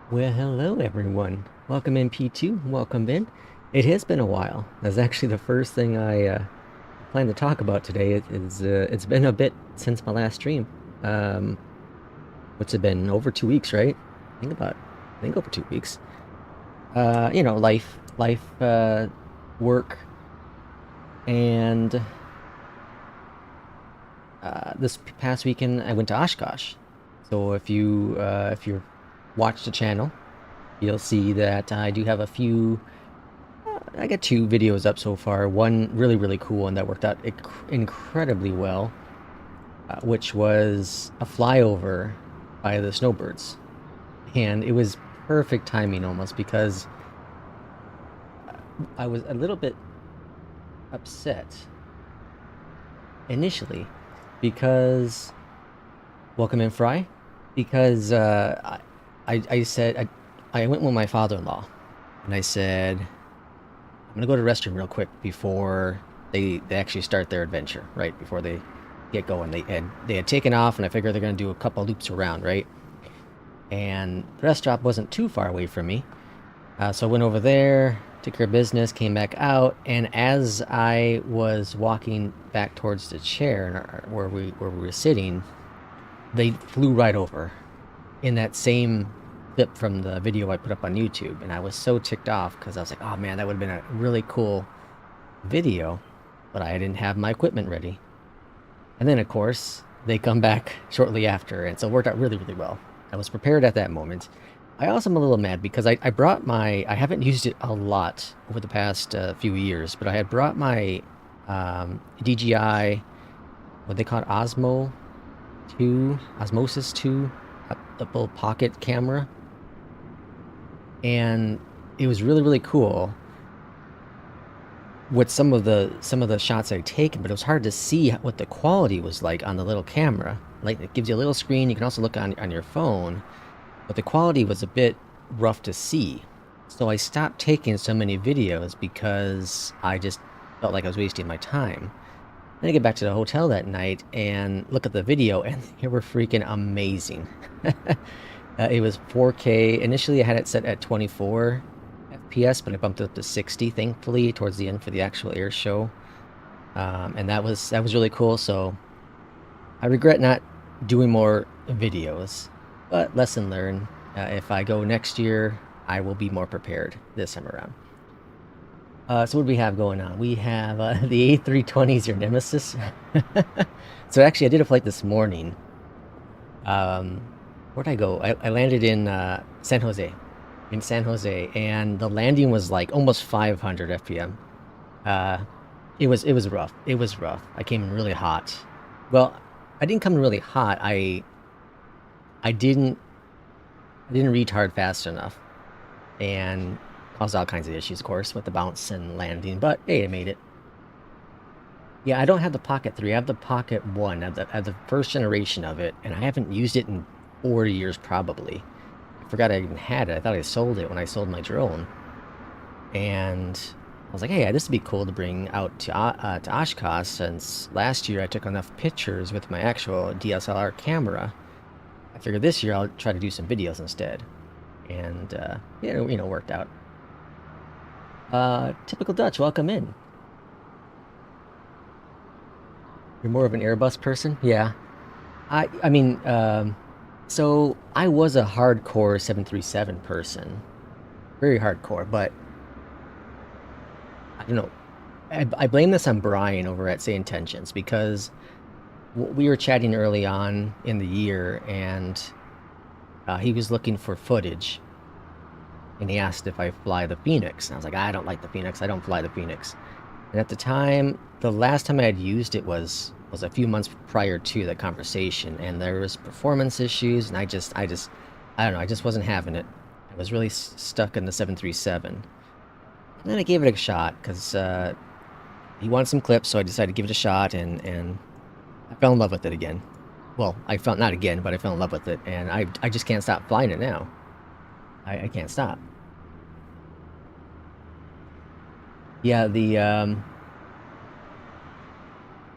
Well, hello everyone. Welcome in P2. Welcome in. It has been a while. That's actually the first thing I plan to talk about today. It's been a bit since my last stream. Um, what's it been? Over 2 weeks, right? I think over 2 weeks. Life, work, and this past weekend I went to Oshkosh. So if you watch the channel, you'll see that I do have a few. I got two videos up so far. One really cool and that worked out incredibly well, which was a flyover by the snowbirds. And it was perfect timing almost because I was a little bit upset initially because welcome in Fry because I said I went with my father-in-law and I said I'm gonna go to the restroom real quick before they actually start their adventure, right? Before they get going. They had taken off, and I figured they're gonna do a couple loops around, right? And the rest stop wasn't too far away from me, so I went over there, took care of business, came back out, and as I was walking back towards the chair where we were sitting, they flew right over in that same clip from the video I put up on YouTube, and I was so ticked off because I was like, oh man, that would have been a really cool video, but I didn't have my equipment ready. And then, of course, they come back shortly after, and so it worked out really well. I was prepared at that moment. I also am a little mad because I brought my... I haven't used it a lot over the past few years, but I had brought my DJI, what they call it, Osmosis 2, a little pocket camera. And it was really cool with some of the shots I'd taken, but it was hard to see what the quality was like on the little camera. Like, it gives you a little screen. You can also look on your phone, but the quality was a bit rough to see. So I stopped taking so many videos because I just felt like I was wasting my time. Then I get back to the hotel that night and look at the video, and they were freaking amazing. It was 4K. Initially, I had it set at 24 FPS, but I bumped it up to 60, thankfully, towards the end for the actual air show. And that was really cool. So I regret not doing more videos, but lesson learned. If I go next year, I will be more prepared this time around. So what do we have going on? We have the A320 is your nemesis. So actually, I did a flight this morning. Where'd I go? I landed in San Jose. In San Jose, and the landing was like almost 500 FPM. It was rough. It was rough. I came in really hot. Well, I didn't come in really hot. I didn't retard fast enough, and caused all kinds of issues, of course, with the bounce and landing. But hey, I made it. Yeah, I don't have the Pocket 3. I have the Pocket 1. I have the first generation of it, and I haven't used it in 4 years probably. I forgot I even had it. I thought I sold it when I sold my drone. And I was like, hey, this would be cool to bring out to Oshkosh, since last year I took enough pictures with my actual DSLR camera. I figured this year I'll try to do some videos instead. And, worked out. Typical Dutch, welcome in. You're more of an Airbus person? Yeah. I mean, so I was a hardcore 737 person. Very hardcore, but I don't know. I blame this on Brian over at Sayintentions because we were chatting early on in the year, and he was looking for footage, and he asked if I fly the Fenix. And I was like, I don't like the Fenix. I don't fly the Fenix. And at the time, the last time I had used it was a few months prior to that conversation, and there was performance issues, and I don't know, I just wasn't having it. I was really stuck in the 737. And then I gave it a shot because he wanted some clips, so I decided to give it a shot, and I fell in love with it again. Well, I felt not again, but I fell in love with it, and I just can't stop flying it now. I can't stop. Yeah, the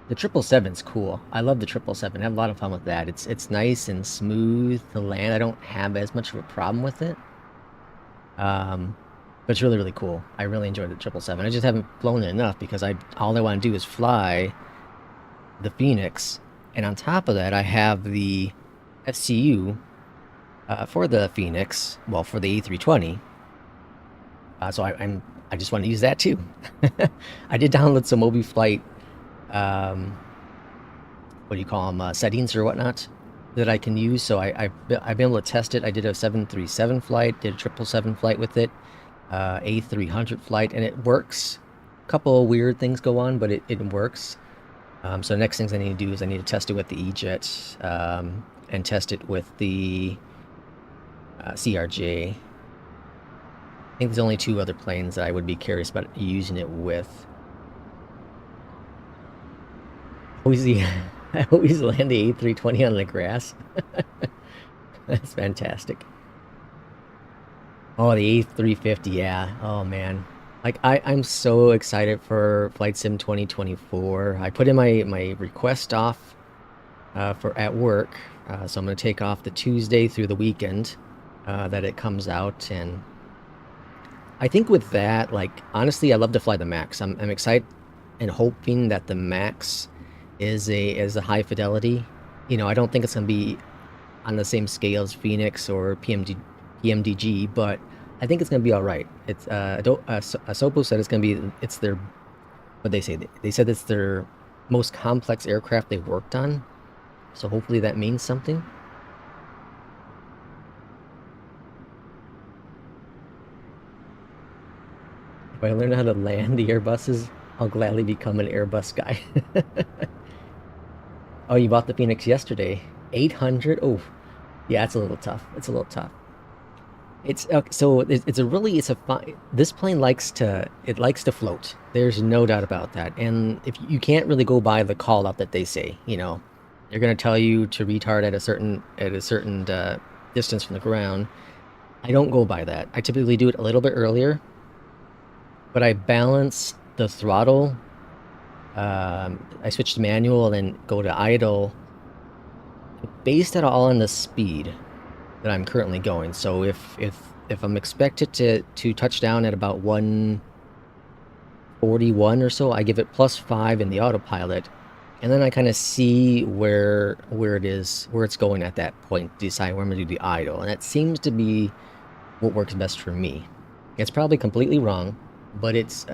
777's cool. I love the 777. I have a lot of fun with that. It's nice and smooth to land. I don't have as much of a problem with it. But it's really, really cool. I really enjoyed the 777. I just haven't flown it enough because all I want to do is fly the Phoenix, and on top of that, I have the FCU for the Phoenix. Well, for the A320. So I just want to use that too. I did download some Mobi Flight. What do you call them? Settings or whatnot that I can use. So I've been able to test it. I did a 737 flight, did a 777 flight with it, A300 flight, and it works. A couple of weird things go on, but it works. So the next things I need to do is I need to test it with the E-Jet and test it with the CRJ. I think there's only 2 other planes that I would be curious about using it with. I always land the A320 on the grass. That's fantastic. Oh, the A350, yeah. Oh, man. Like, I'm so excited for Flight Sim 2024. I put in my request off for at work. So I'm going to take off the Tuesday through the weekend that it comes out. And I think with that, like, honestly, I love to fly the Max. I'm excited and hoping that the Max is a high fidelity. You know, I don't think it's going to be on the same scale as Phoenix or PMDG, but I think it's going to be all right. It's Asopo said it's their, what they say, they said it's their most complex aircraft they've worked on. So hopefully that means something. If I learn how to land the Airbuses, I'll gladly become an Airbus guy. Oh, you bought the Phoenix yesterday. 800? Oh, yeah, it's a little tough. It's a little tough. It's so it's a fine. This plane likes to float. There's no doubt about that. And if you can't really go by the call out that they say, you know, they're gonna tell you to retard at a certain distance from the ground. I don't go by that. I typically do it a little bit earlier, but I balance the throttle. I switch to manual and then go to idle. Based it all on the speed that I'm currently going. So if I'm expected to touch down at about 141 or so, I give it +5 in the autopilot, and then I kind of see where it's going at that point, decide where I'm gonna do the idle, and that seems to be what works best for me. It's probably completely wrong, but it's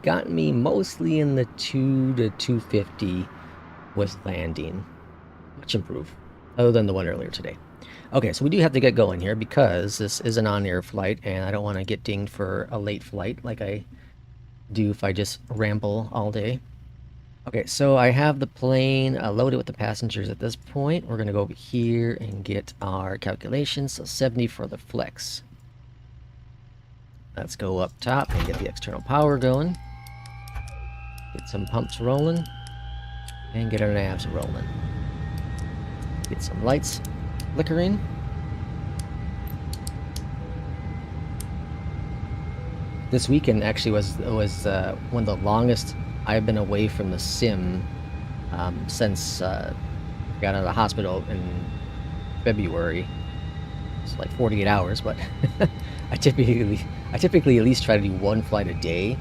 gotten me mostly in the 2 to 250 with landing. Much improved, other than the one earlier today. Okay, so we do have to get going here because this is an on-air flight, and I don't want to get dinged for a late flight like I do if I just ramble all day. Okay, so I have the plane loaded with the passengers at this point. We're going to go over here and get our calculations. So 70 for the flex. Let's go up top and get the external power going. Get some pumps rolling. And get our navs rolling. Get some lights flickering. This weekend actually was one of the longest I've been away from the sim since I got out of the hospital in February. It's like 48 hours, but I typically at least try to do 1 flight a day.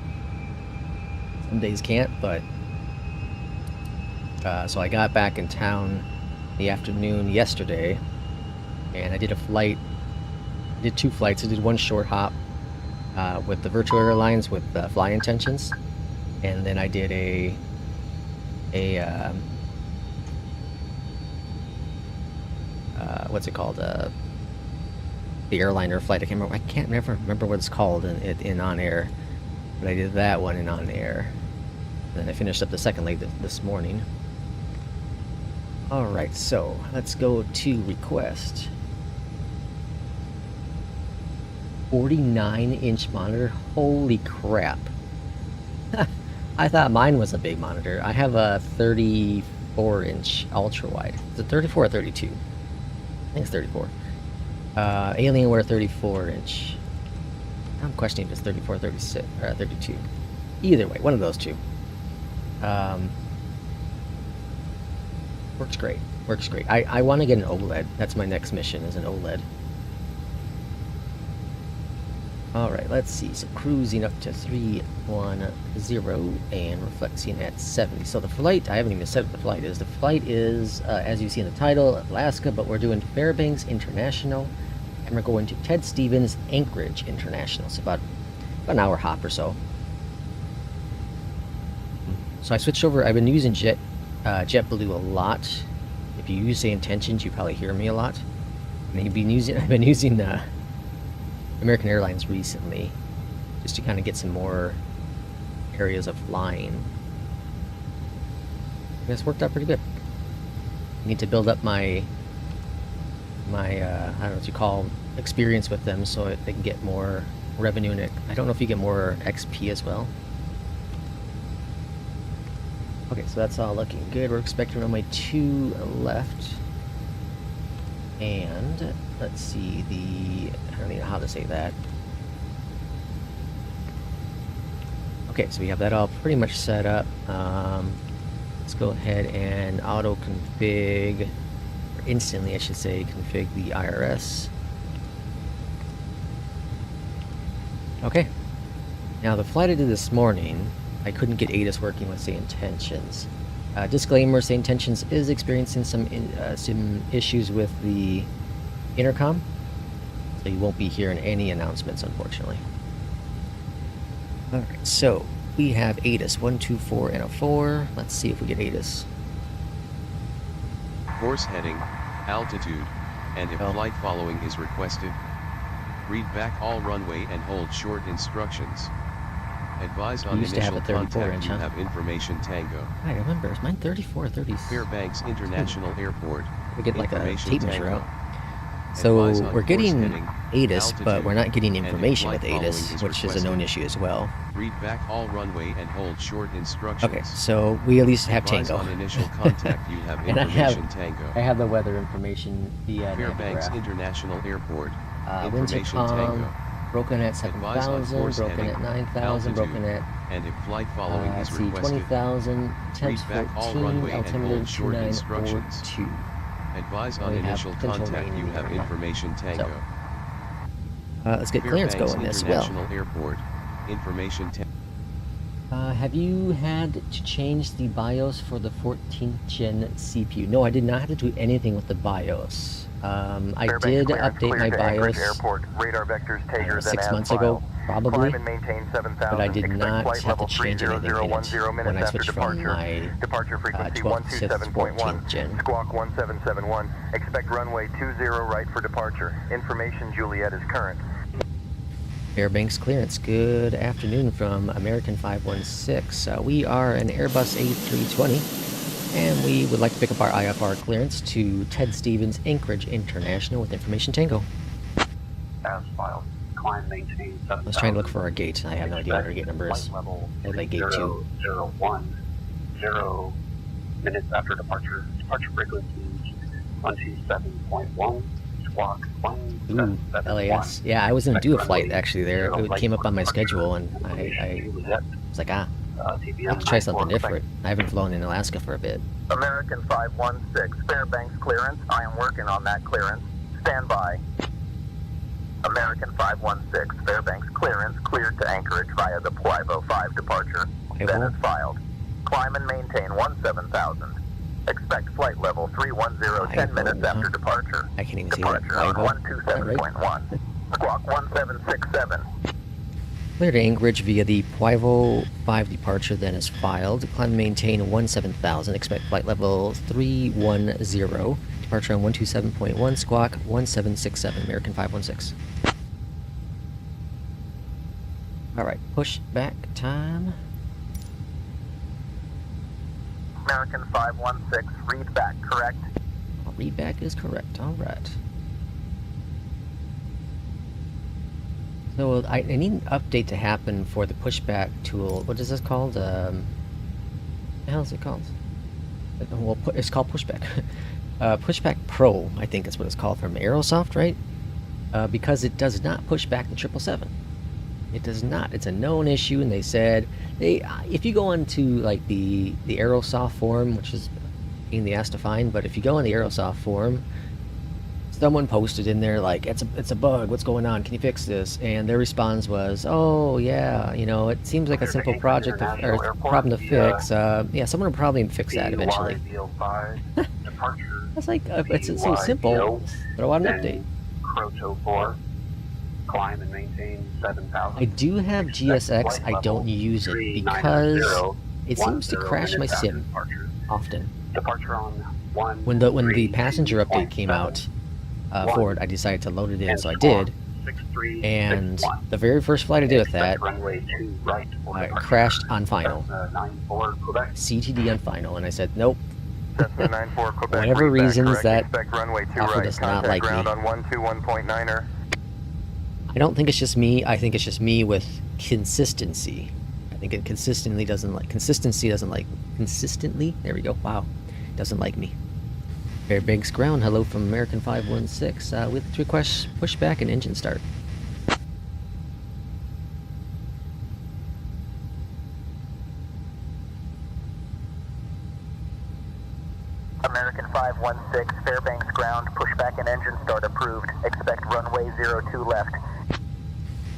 Some days can't, but so I got back in town the afternoon yesterday, and I did a flight. I did 2 flights. I did 1 short hop with the Virtual Airlines with Fly Intentions, and then I did a what's it called? The airliner flight. I can't never remember what it's called in Onair, but I did that one in Onair. And then I finished up the second leg this morning. Alright, so let's go to request. 49-inch monitor? Holy crap. I thought mine was a big monitor. I have a 34-inch ultra-wide. Is it 34 or 32? I think it's 34. Alienware 34-inch. I'm questioning if it's 34 or 36, or 32. Either way, one of those two. Works great. Works great. I want to get an OLED. That's my next mission, is an OLED. Alright, let's see. So cruising up to 310 and we're flexing at 70. So the flight, I haven't even said what the flight is. The flight is, as you see in the title, Alaska, but we're doing Fairbanks International, and we're going to Ted Stevens Anchorage International. So about an hour hop or so. So I switched over. I've been using JetBlue a lot. If you use Sayintentions, you probably hear me a lot. And I've been using American Airlines recently, just to kind of get some more areas of flying. And it's worked out pretty good. I need to build up my I don't know what you call experience with them, so they can get more revenue. And I don't know if you get more XP as well. Okay, so that's all looking good. We're expecting runway 2 left. And let's see, I don't even know how to say that. Okay, so we have that all pretty much set up. Let's go ahead and auto config, or instantly I should say, config the IRS. Okay, now the flight I did this morning, I couldn't get ATIS working with Sayintentions. Disclaimer, Sayintentions is experiencing some issues with the intercom, so you won't be hearing any announcements, unfortunately. Alright, so we have ATIS 124 and a 4. Let's see if we get ATIS. Course heading, altitude, and if flight following is requested, read back all runway and hold short instructions. Advise on initial contact you have information Tango. I remember, is mine 34 or 30? Fairbanks International Airport. We get like a tape measure out. So we're getting ATIS, but we're not getting information with ATIS, which is a known issue as well. Read back all runway and hold short instructions. Okay, so we at least have Tango. On initial contact you have and information Tango. I have the weather information via Fairbanks International Airport. Information Tango. Broken at 7,000, broken at 9,000, broken at and if flight following is requested, 20,000, temps 14, altimeter 2942. Advise on initial contact you have information Tango. So, let's get clearance going as well. Airport. Information have you had to change the BIOS for the 14th gen CPU? No, I did not have to do anything with the BIOS. I did update my BIOS radar vectors 6 months ago, probably, but I did not have to change anything in it when I switched from my 12th to 14th gen. Squawk 1771, expect runway 20 right for departure. Information Juliet is current. Fairbanks clearance. Good afternoon from American 516. We are an Airbus A320. And we would like to pick up our IFR clearance to Ted Stevens Anchorage International with information Tango. As filed, climb maintain 7,000. I was trying to look for our gate. I have no idea what our gate number is. It's like gate 2. 0 minutes after departure. Departure frequency 127.1. Squawk plane. LAS. Yeah, I was going to do a flight actually there. It came up on my schedule and I was like, let's try something different. I haven't flown in Alaska for a bit. American 516, Fairbanks clearance. I am working on that clearance. Stand by. American 516, Fairbanks clearance, cleared to Anchorage via the Puivo 5 departure. Then is filed. Climb and maintain 17,000. Expect flight level 310 10 minutes after departure. I can't even departure see that. On 127.1. Squawk 1767. Clear to Anchorage via the Puivo 5 departure, then is filed. Climb and maintain 17,000. Expect flight level 310. Departure on 127.1. Squawk 1767. American 516. Alright, push back time. American 516, read back, correct? Read back is correct. Alright. So I need an update to happen for the pushback tool. What is this called? What the hell is it called? Well, it's called pushback. Pushback Pro, I think is what it's called from Aerosoft, right? Because it does not push back the 777. It does not. It's a known issue, and they said if you go onto like the Aerosoft forum, which is in the ass to find, but if you go on the Aerosoft forum, someone posted in there like, it's a bug, what's going on, can you fix this? And their response was, oh yeah, you know, it seems like a simple project or problem to fix. Yeah, someone will probably fix that eventually. I was like, it's so simple, throw out an update. Climb and maintain 7,000. I do have GSX, I don't use it because it seems to crash my sim often. Departure on 1. When the passenger update came out for it, I decided to load it in, so I did. And the very first flight I did with that, I crashed on final. CTD on final, and I said, nope. Whatever reasons that Alpha does not like me. I don't think it's just me, I think it's just me with consistency. I think it consistently, there we go, wow, doesn't like me. Fairbanks ground, hello from American 516, with request pushback and engine start. American 516, Fairbanks ground, pushback and engine start approved. Expect runway 02 left.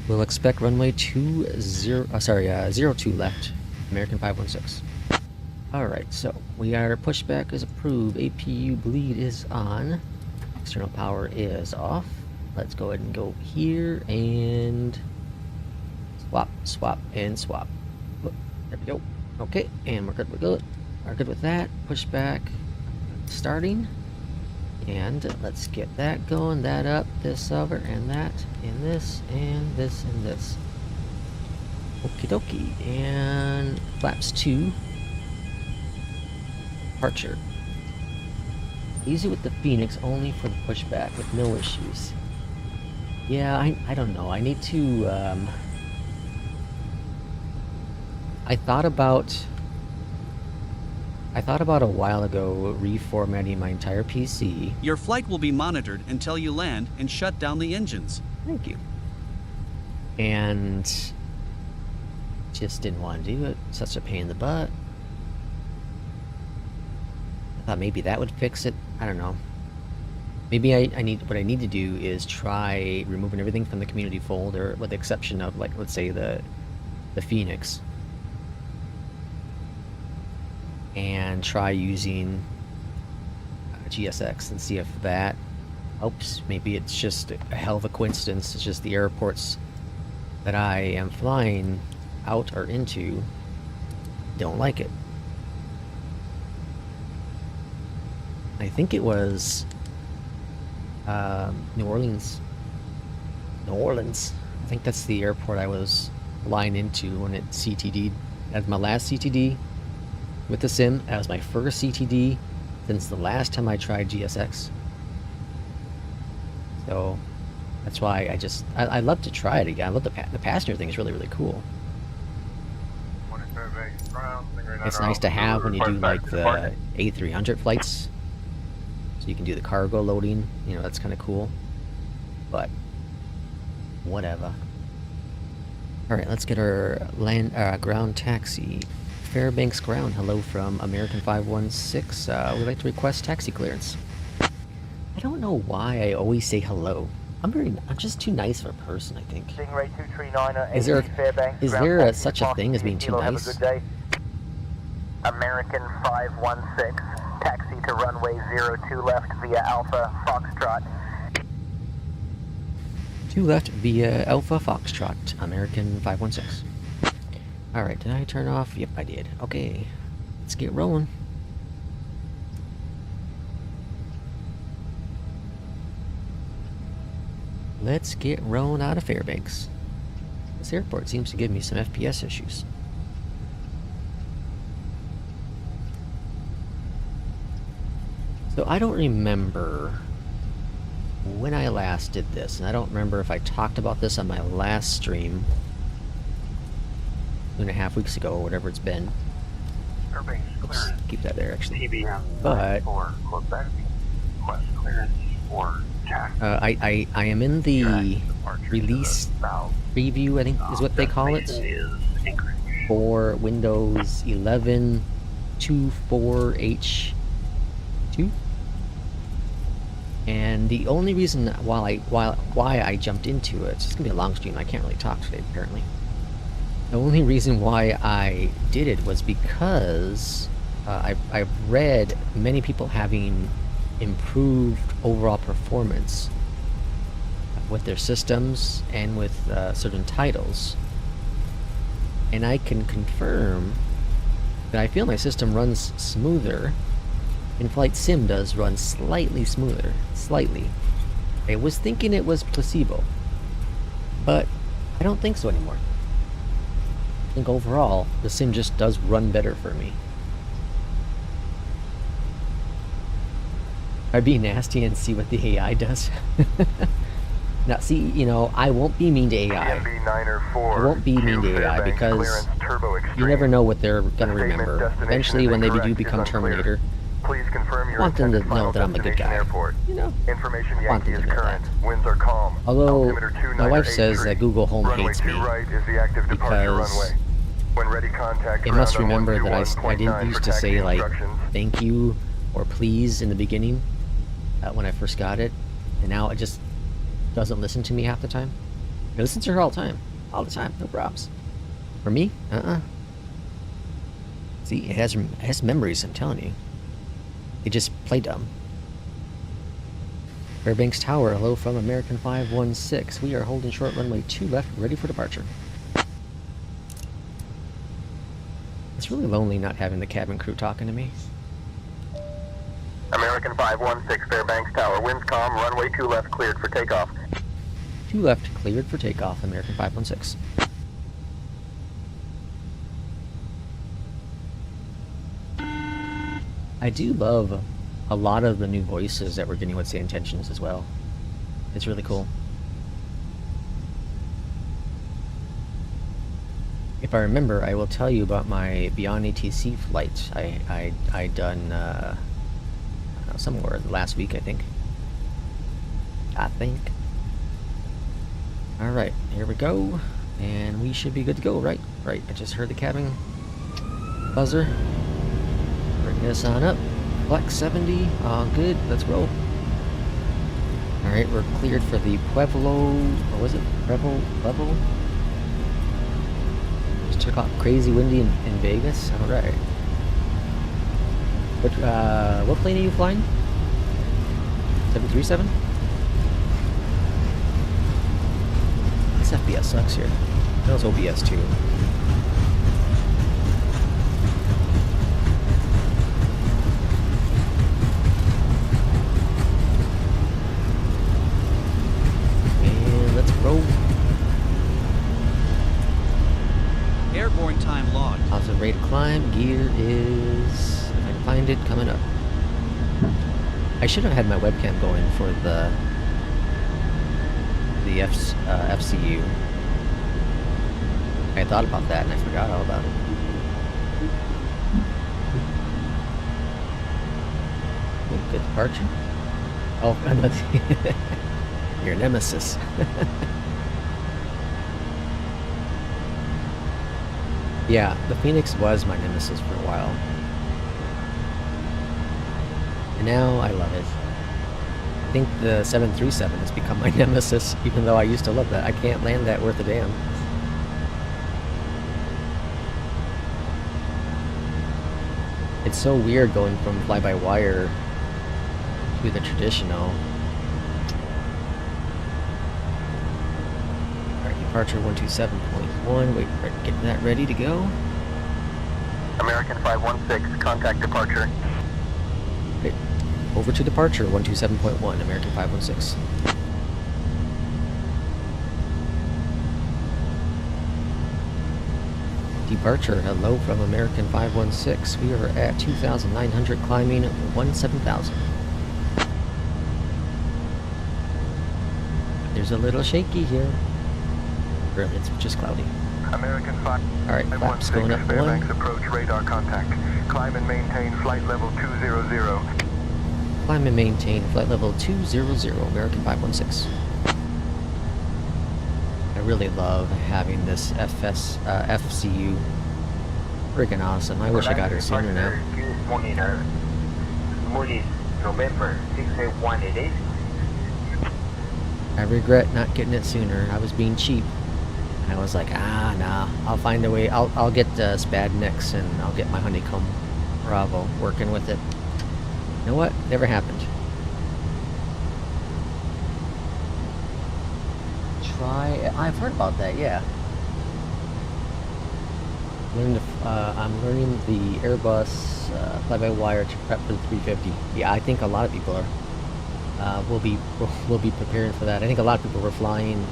We'll expect runway 02 left, American 516. Alright, so our pushback is approved, APU bleed is on, external power is off. Let's go ahead and go here and swap, and swap. There we go. Okay, and we're good with that. Pushback starting. And let's get that going, that up, this over, and that, and this, and this, and this. Okie dokie. And flaps 2. Departure. Easy with the Fenix, only for the pushback, with no issues. Yeah, I don't know. I need to, I thought about a while ago reformatting my entire PC. Your flight will be monitored until you land and shut down the engines. Thank you. And just didn't want to do it. Such a pain in the butt. I thought maybe that would fix it. I don't know. Maybe what I need to do is try removing everything from the community folder, with the exception of, like, let's say the Fenix. And try using GSX and see if that helps. Maybe it's just a hell of a coincidence. It's just the airports that I am flying out or into don't like it. I think it was New Orleans. I think that's the airport I was flying into when it CTD'd. That's my last CTD with the sim. That was my first CTD since the last time I tried GSX. So that's why I love to try it again. I love the passenger thing is really, really cool. It's nice to have when you do like the A300 flights. So you can do the cargo loading, you know, that's kind of cool. But whatever. Alright, let's get our ground taxi. Fairbanks ground, hello from American 516. We'd like to request taxi clearance. I don't know why I always say hello. I'm just too nice of a person, I think. Is there such a thing as being too nice? American 516, taxi to runway 02 left via Alpha Foxtrot. 2 left via Alpha Foxtrot, American 516. Alright, did I turn off? Yep, I did. Okay, let's get rolling. Let's get rolling out of Fairbanks. This airport seems to give me some FPS issues. So I don't remember when I last did this, and I don't remember if I talked about this on my last stream 2.5 weeks ago or whatever it's been. Oops, keep that there actually. But I am in the release preview, I think is what they call it, for Windows 11 24H2. And the only reason why I jumped into it, it's gonna be a long stream, I can't really talk today apparently. The only reason why I did it was because I've read many people having improved overall performance with their systems and with certain titles. And I can confirm that I feel my system runs smoother, and Flight Sim does run slightly smoother. Slightly. I was thinking it was placebo, but I don't think so anymore. I think overall, the sim just does run better for me. I'd be nasty and see what the AI does. Now, see, you know, I won't be mean to AI. I won't be mean to AI because you never know what they're gonna remember. Eventually, when they do become Terminator, Please confirm I want them to know that I'm a good guy. You know, I want them to know that. Although, my wife says that Google Home hates me because it must remember that I didn't used to say, like, thank you or please in the beginning when I first got it, and now it just doesn't listen to me half the time. I listen to her all the time, no probs. For me, See, it has memories. I'm telling you, they just play dumb. Fairbanks Tower, hello from American 516. We are holding short runway 2 left, ready for departure. It's really lonely not having the cabin crew talking to me. American 516, Fairbanks Tower, winds calm, runway 2 left cleared for takeoff. 2 left, cleared for takeoff, American 516. I do love a lot of the new voices that we're getting with Sayintentions as well. It's really cool. If I remember, I will tell you about my Beyond ATC flight. I done somewhere last week, I think. Alright, here we go. And we should be good to go, right? Right, I just heard the cabin buzzer. Bring this on up. Flex 70, all good, let's roll. Alright, we're cleared for the Pueblo, or was it? Pueblo? Just took off crazy windy in Vegas, alright. What plane are you flying? 737? This FPS sucks here. That was OBS too. And let's roll. Airborne time logged. Positive rate of climb. Gear is, if I can find it, coming up. I should have had my webcam going for the FCU. I thought about that and I forgot all about it. Oh, good departure. Oh, I'm not your nemesis. Yeah, the Fenix was my nemesis for a while. And now I love it. I think the 737 has become my nemesis, even though I used to love that. I can't land that worth a damn. It's so weird going from fly-by-wire to the traditional. Alright, departure 127.1. Wait, getting that ready to go. American 516, contact departure. Okay. Over to departure 127.1, American 516. Departure, hello from American 516. We are at 2,900, climbing 17,000. There's a little shaky here. Really, it's just cloudy. American 5. Alright, flaps going up 1. Fairbanks approach radar contact. Climb and maintain flight level 200. Climb and maintain flight level 200, American 516. I really love having this FCU. Freaking awesome. I wish I got it sooner now. Moody's November 681 it is. I regret not getting it sooner. I was being cheap. And I was like, nah, I'll find a way. I'll get Spadnix and I'll get my Honeycomb Bravo working with it. You know what? Never happened. I've heard about that, yeah. I'm learning the Airbus fly-by-wire to prep for the 350. Yeah, I think a lot of people are will be preparing for that. I think a lot of people were flying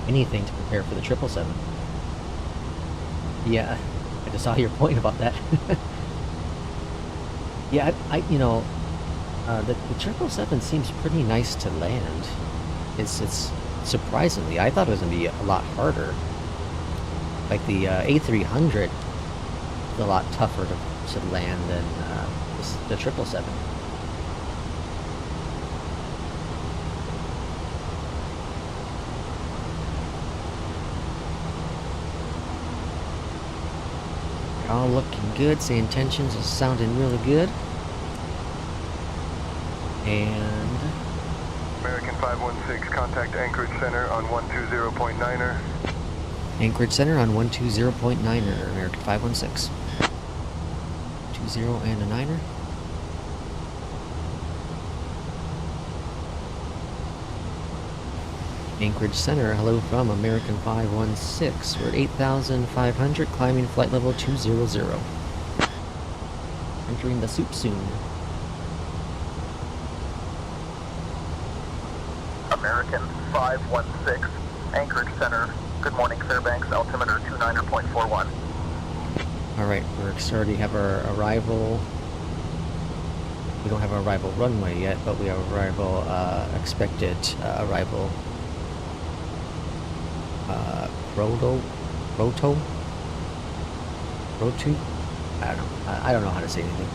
anything to prepare for the 777. Yeah, I just saw your point about that. Yeah, the 777 seems pretty nice to land. It's surprisingly, I thought it was gonna be a lot harder. Like the A300 is a lot tougher to land than the 777. All looking good. Sayintentions is sounding really good. And American 516, contact Anchorage Center on 120.9er. Anchorage Center on 120.9er, American 516. 20 and a 9er. Anchorage Center, hello from American 516. We're at 8,500, climbing flight level 200. Entering the soup soon. American 516, Anchorage Center. Good morning, Fairbanks, altimeter 29.41. Alright, we already have our arrival. We don't have our arrival runway yet, but we have arrival, expected arrival. Roto? I don't know. I don't know how to say anything.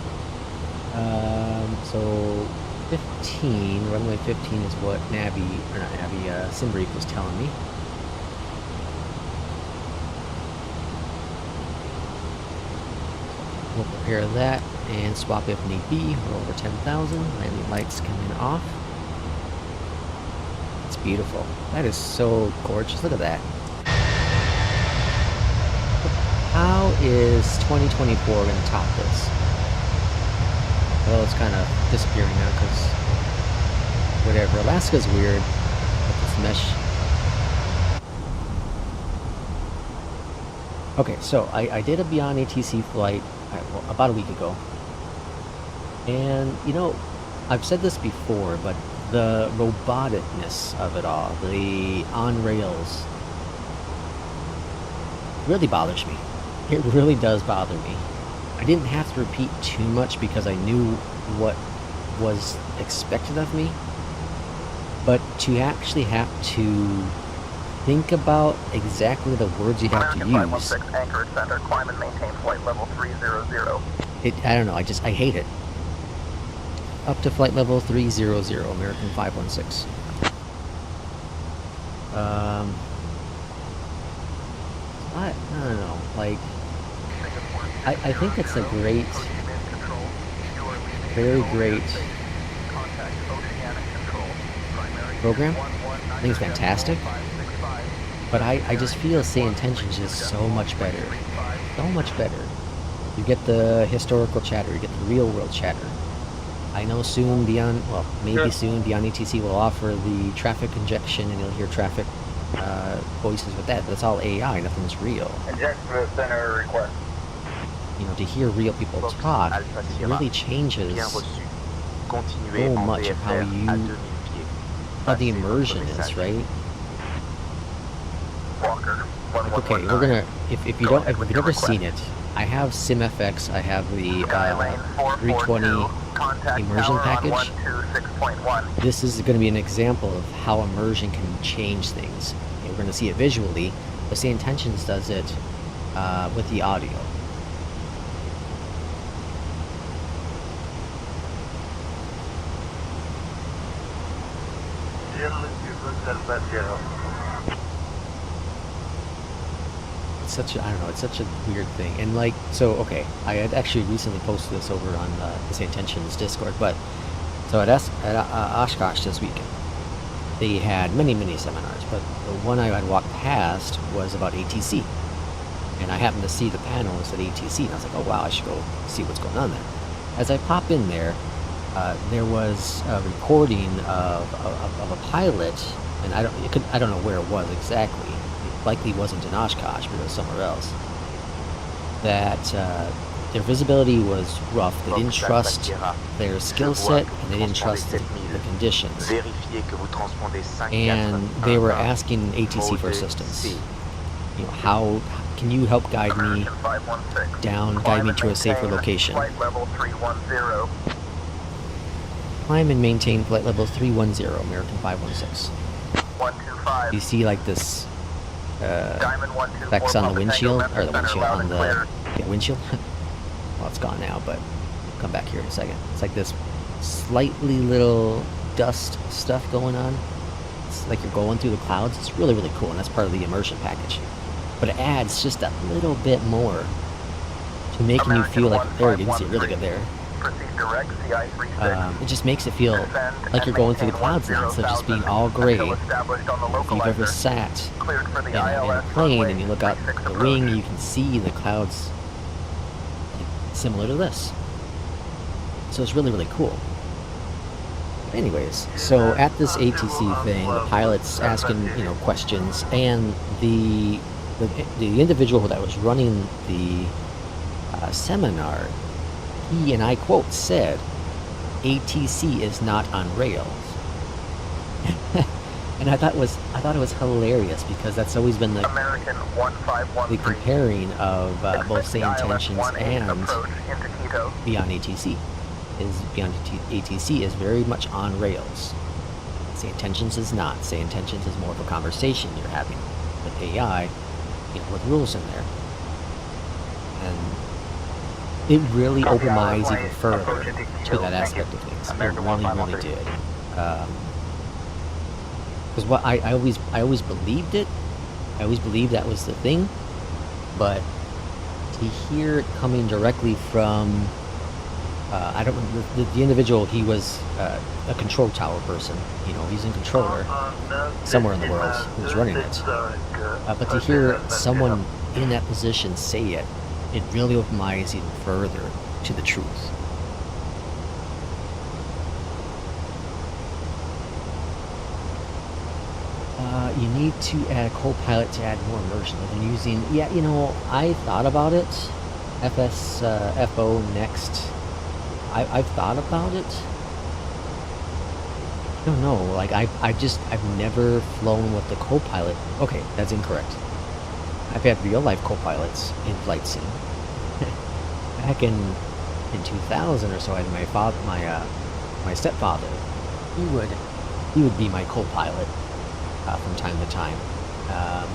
So 15, runway 15 is what Simbrief was telling me. We'll prepare that and swap if need be. We're over 10,000. Landing lights coming off. It's beautiful. That is so gorgeous. Look at that. How is 2024 going to top this? Well, it's kind of disappearing now because whatever. Alaska's weird with this mesh. Okay, so I did a Beyond ATC flight about a week ago. And, I've said this before, but the roboticness of it all, the on-rails, really bothers me. It really does bother me. I didn't have to repeat too much because I knew what was expected of me. But to actually have to think about exactly the words you have to use. American 516, Anchorage Center, climb and maintain flight level 300. I don't know, I hate it. Up to flight level 300, American 516. I don't know, like, I think it's a great, very great program. I think it's fantastic. But I just feel Sayintentions is so much better. So much better. You get the historical chatter, you get the real world chatter. I know soon maybe soon Beyond ATC will offer the traffic injection and you'll hear traffic voices with that, but it's all AI, nothing's real. Injection to the center request. To hear real people talk really changes so much of how the immersion is, right? Like, okay, we're gonna if you've never seen it, I have SimFX, I have the 320 immersion package. This is going to be an example of how immersion can change things. We're going to see it visually, but Sayintentions does it with the audio. It's such a weird thing. And okay, I had actually recently posted this over on the Sayintentions Discord, but so at Oshkosh this weekend, they had many seminars, but the one I had walked past was about ATC. And I happened to see the panel that said ATC, and I was like, oh wow, I should go see what's going on there. As I pop in there, there was a recording of a pilot, and I don't know where it was exactly. It likely wasn't in Oshkosh, but it was somewhere else. That their visibility was rough. They didn't trust their skill set, and they didn't trust the conditions. And they were asking ATC for assistance. You know, how can you help guide me guide me to a safer location? Climb and maintain flight level 310, American 516. You see like this effects on the windshield, or the windshield, on the windshield? Well, it's gone now, but we'll come back here in a second. It's like this slightly little dust stuff going on. It's like you're going through the clouds. It's really cool, and that's part of the immersion package. But it adds just a little bit more to making you feel like, there, you can see it really good there. It just makes it feel like you're going through the clouds now, instead of just being all gray. If you've ever sat in a plane and you look out the wing, you can see the clouds similar to this. So it's really cool. Anyways, so at this ATC thing, the pilot's asking, you know, questions, and the individual that was running the seminar, he, and I quote, said, ATC is not on rails. And I thought it was hilarious, because that's always been the comparing of both Sayintentions and Beyond ATC. Beyond ATC is very much on rails. Sayintentions is not. Sayintentions is more of a conversation you're having with AI, you know, with rules in there. And it really opened my eyes even further to that aspect of things. It really did. Because what I always believed it. I always believed that was the thing. But to hear it coming directly from I don't remember the individual. He was a control tower person. You know, he's in controller somewhere in the world who's running it. But to hear someone in that position say it, it really opened my eyes even further to the truth. You need to add a co-pilot to add more immersion. I've been using, yeah, you know, I thought about it. FO next. I've thought about it. I don't know, like I've never flown with the co-pilot. Okay, that's incorrect. I've had real life co-pilots in flight sim. Back in 2000 or so, I had my stepfather. He would be my co-pilot from time to time.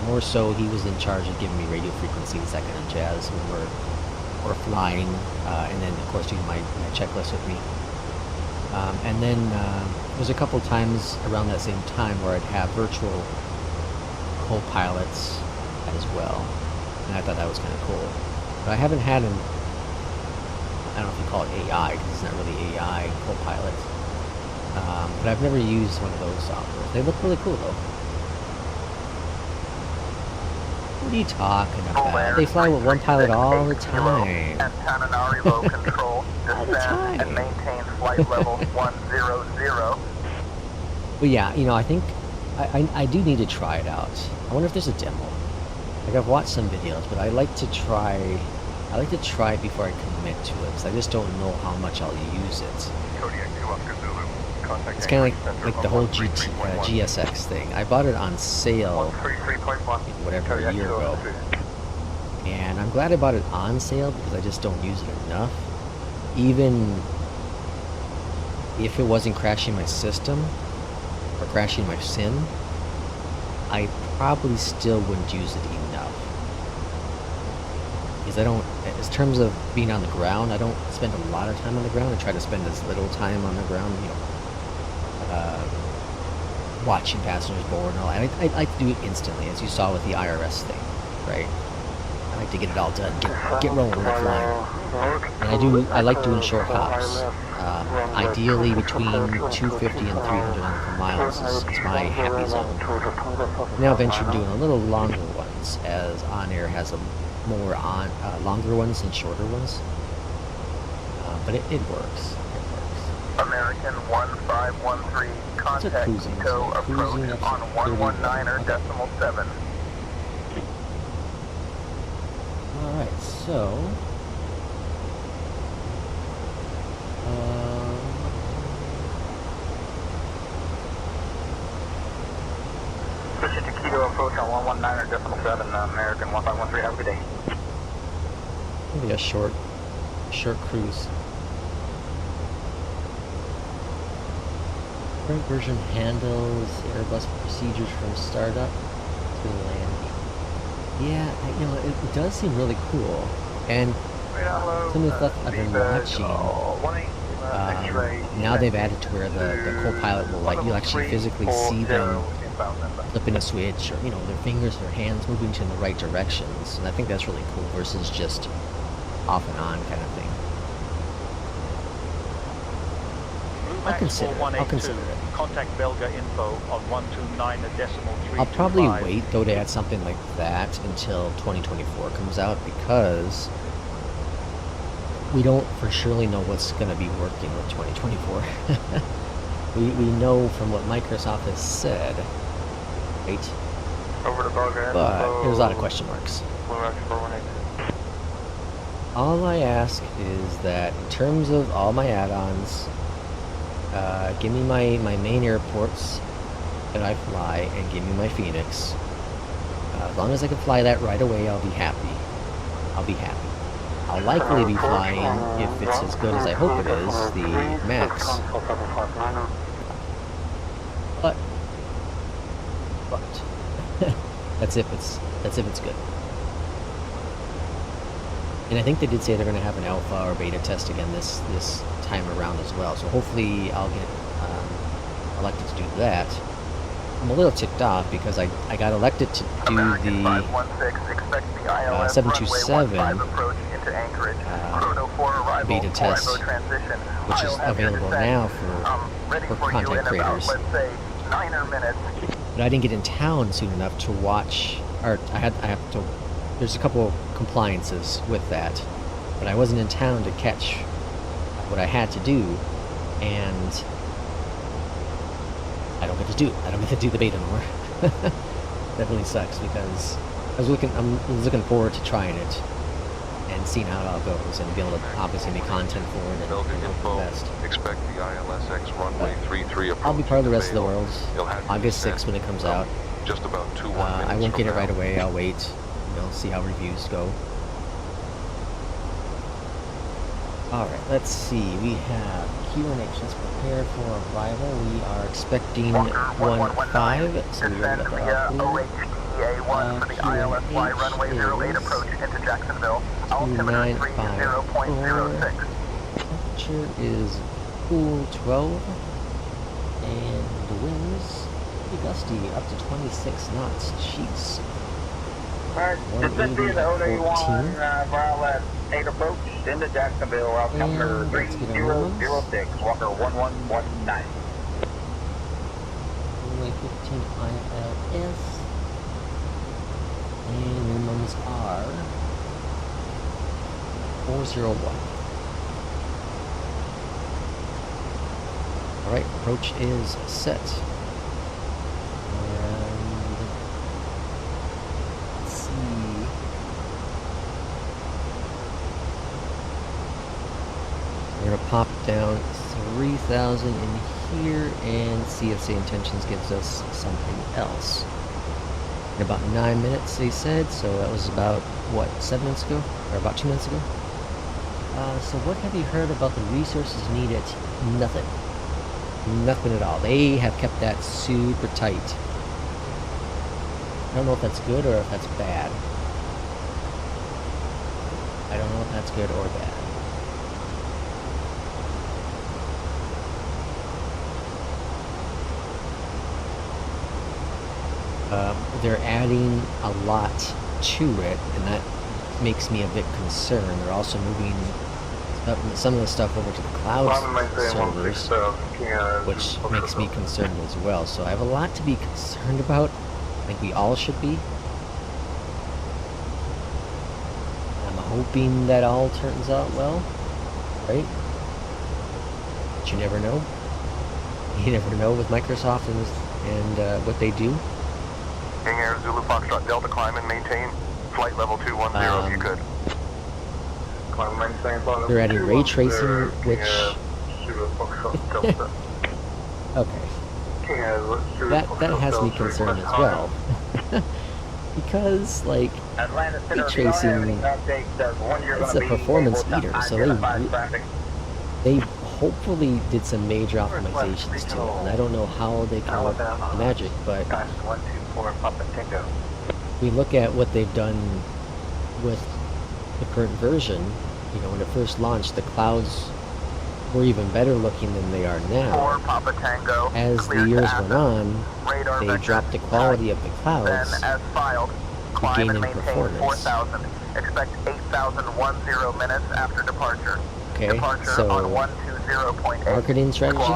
More so, he was in charge of giving me radio frequencies, that kind of jazz, when we're flying, and then of course doing my checklist with me. And then there was a couple times around that same time where I'd have virtual co-pilots as well, and I thought that was kind of cool. But I haven't had I don't know if you call it AI, because it's not really AI co-pilot. But I've never used one of those softwares. They look really cool though. What are you talking about? They fly with one pilot all the time. All the time. And maintain flight level 100. But yeah, you know, I think I do need to try it out. I wonder if there's a demo. Like, I've watched some videos, but I like to try it before I commit to it, because I just don't know how much I'll use it. It's kind of like the whole GSX thing. I bought it on sale, whatever, a year ago. And I'm glad I bought it on sale, because I just don't use it enough. Even if it wasn't crashing my system, or crashing my sim, I probably still wouldn't use it enough. Because I don't, in terms of being on the ground, I don't spend a lot of time on the ground. I try to spend as little time on the ground, you know, watching passengers board and all that. I like to do it instantly, as you saw with the IRS thing, right? I like to get it all done, get rolling when we're flying. And I like doing short hops. Ideally between 250 and 300 nautical miles is my happy zone. Now ventured doing a little longer ones, as Onair has a more longer ones than shorter ones. But it works. It works. American 1513, contact Quito approach on 119.7. Alright, so... Switch it to Quito approach on 119.7, American 1513, have a good day. Maybe a short cruise. Current version handles Airbus procedures from startup to landing. Yeah, it does seem really cool. And some of the stuff I've been watching, now they've added to where the co-pilot will, like, you'll actually physically see them flipping a switch, or, their fingers, their hands moving to the right directions. And I think that's really cool versus just off and on kind of thing. I'll consider it. Contact Belga info on 129.325. I'll probably wait though to add something like that until 2024 comes out, because we don't for surely know what's going to be working with 2024. we know from what Microsoft has said, right? Over to Belga. But there's a lot of question marks. All I ask is that in terms of all my add-ons, give me my main airports that I fly, and give me my Fenix. As long as I can fly that right away, I'll be happy. I'll be happy. I'll likely be flying, if it's as good as I hope it is, the Max. But that's if it's good. And I think they did say they're going to have an alpha or beta test again this time around as well. So hopefully I'll get elected to do that. I'm a little ticked off because I got elected to do the 727 beta test, which is available now for content creators. But I didn't get in town soon enough to watch, or I have to. There's a couple compliances with that, but I wasn't in town to catch what I had to do, and I don't get to do it. I don't get to do the beta anymore. That really sucks, because I was looking forward to trying it and seeing how it all goes, and be able to obviously make content for it and hope for the best. Expect the ILSX runway 33 approach. I'll be part of the rest of the world. August 6th when it comes out. Just about 2 minutes. I won't get it right away. I'll wait. See how reviews go. Alright, let's see. We have QNHs prepared for arrival. We are expecting 1-5, so we already got that off. QNH is 2954. Temperature is cool 12. And the winds pretty gusty, up to 26 knots. Jeez. Alright, this is the Onair 8 approach into Jacksonville, route number 3006, Walker 1119. Runway 15 ILS. And minimums are 401. Alright, approach is set. We're going to pop down 3,000 in here and see if Sayintentions gives us something else. In about 9 minutes, they said, so that was about, what, 7 minutes ago? Or about 2 minutes ago? So what have you heard about the resources needed? Nothing. Nothing at all. They have kept that super tight. I don't know if that's good or if that's bad. I don't know if that's good or bad. They're adding a lot to it, and that makes me a bit concerned. They're also moving some of the stuff over to the cloud servers, which makes me concerned as well. So I have a lot to be concerned about. I think we all should be. I'm hoping that all turns out well, right? But you never know. You never know with Microsoft and what they do. King Air Zulu Foxtrot Delta, climb and maintain flight level 210 if you could. They're adding ray tracing, which... okay. That has me concerned as well. Because, like, ray tracing, it's a performance eater, so they hopefully did some major optimizations to it, and I don't know how they can work the magic, but we look at what they've done with the current version. You know, when it first launched, the clouds were even better looking than they are now. As the years went on, they dropped the quality of the clouds to gain in performance. Expect 8,010 minutes after departure. Okay, so marketing strategy?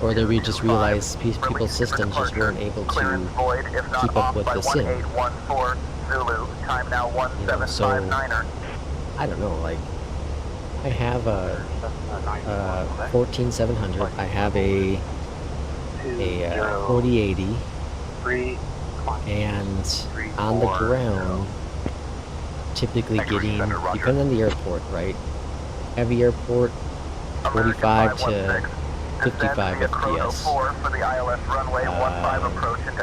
Or did we just realize people's systems just weren't able to keep up with the sim? You know, so I don't know, like, I have a 14700, I have a 4080, and on the ground, typically getting, depending on the airport, right? Heavy airport, 45 to 55 FPS.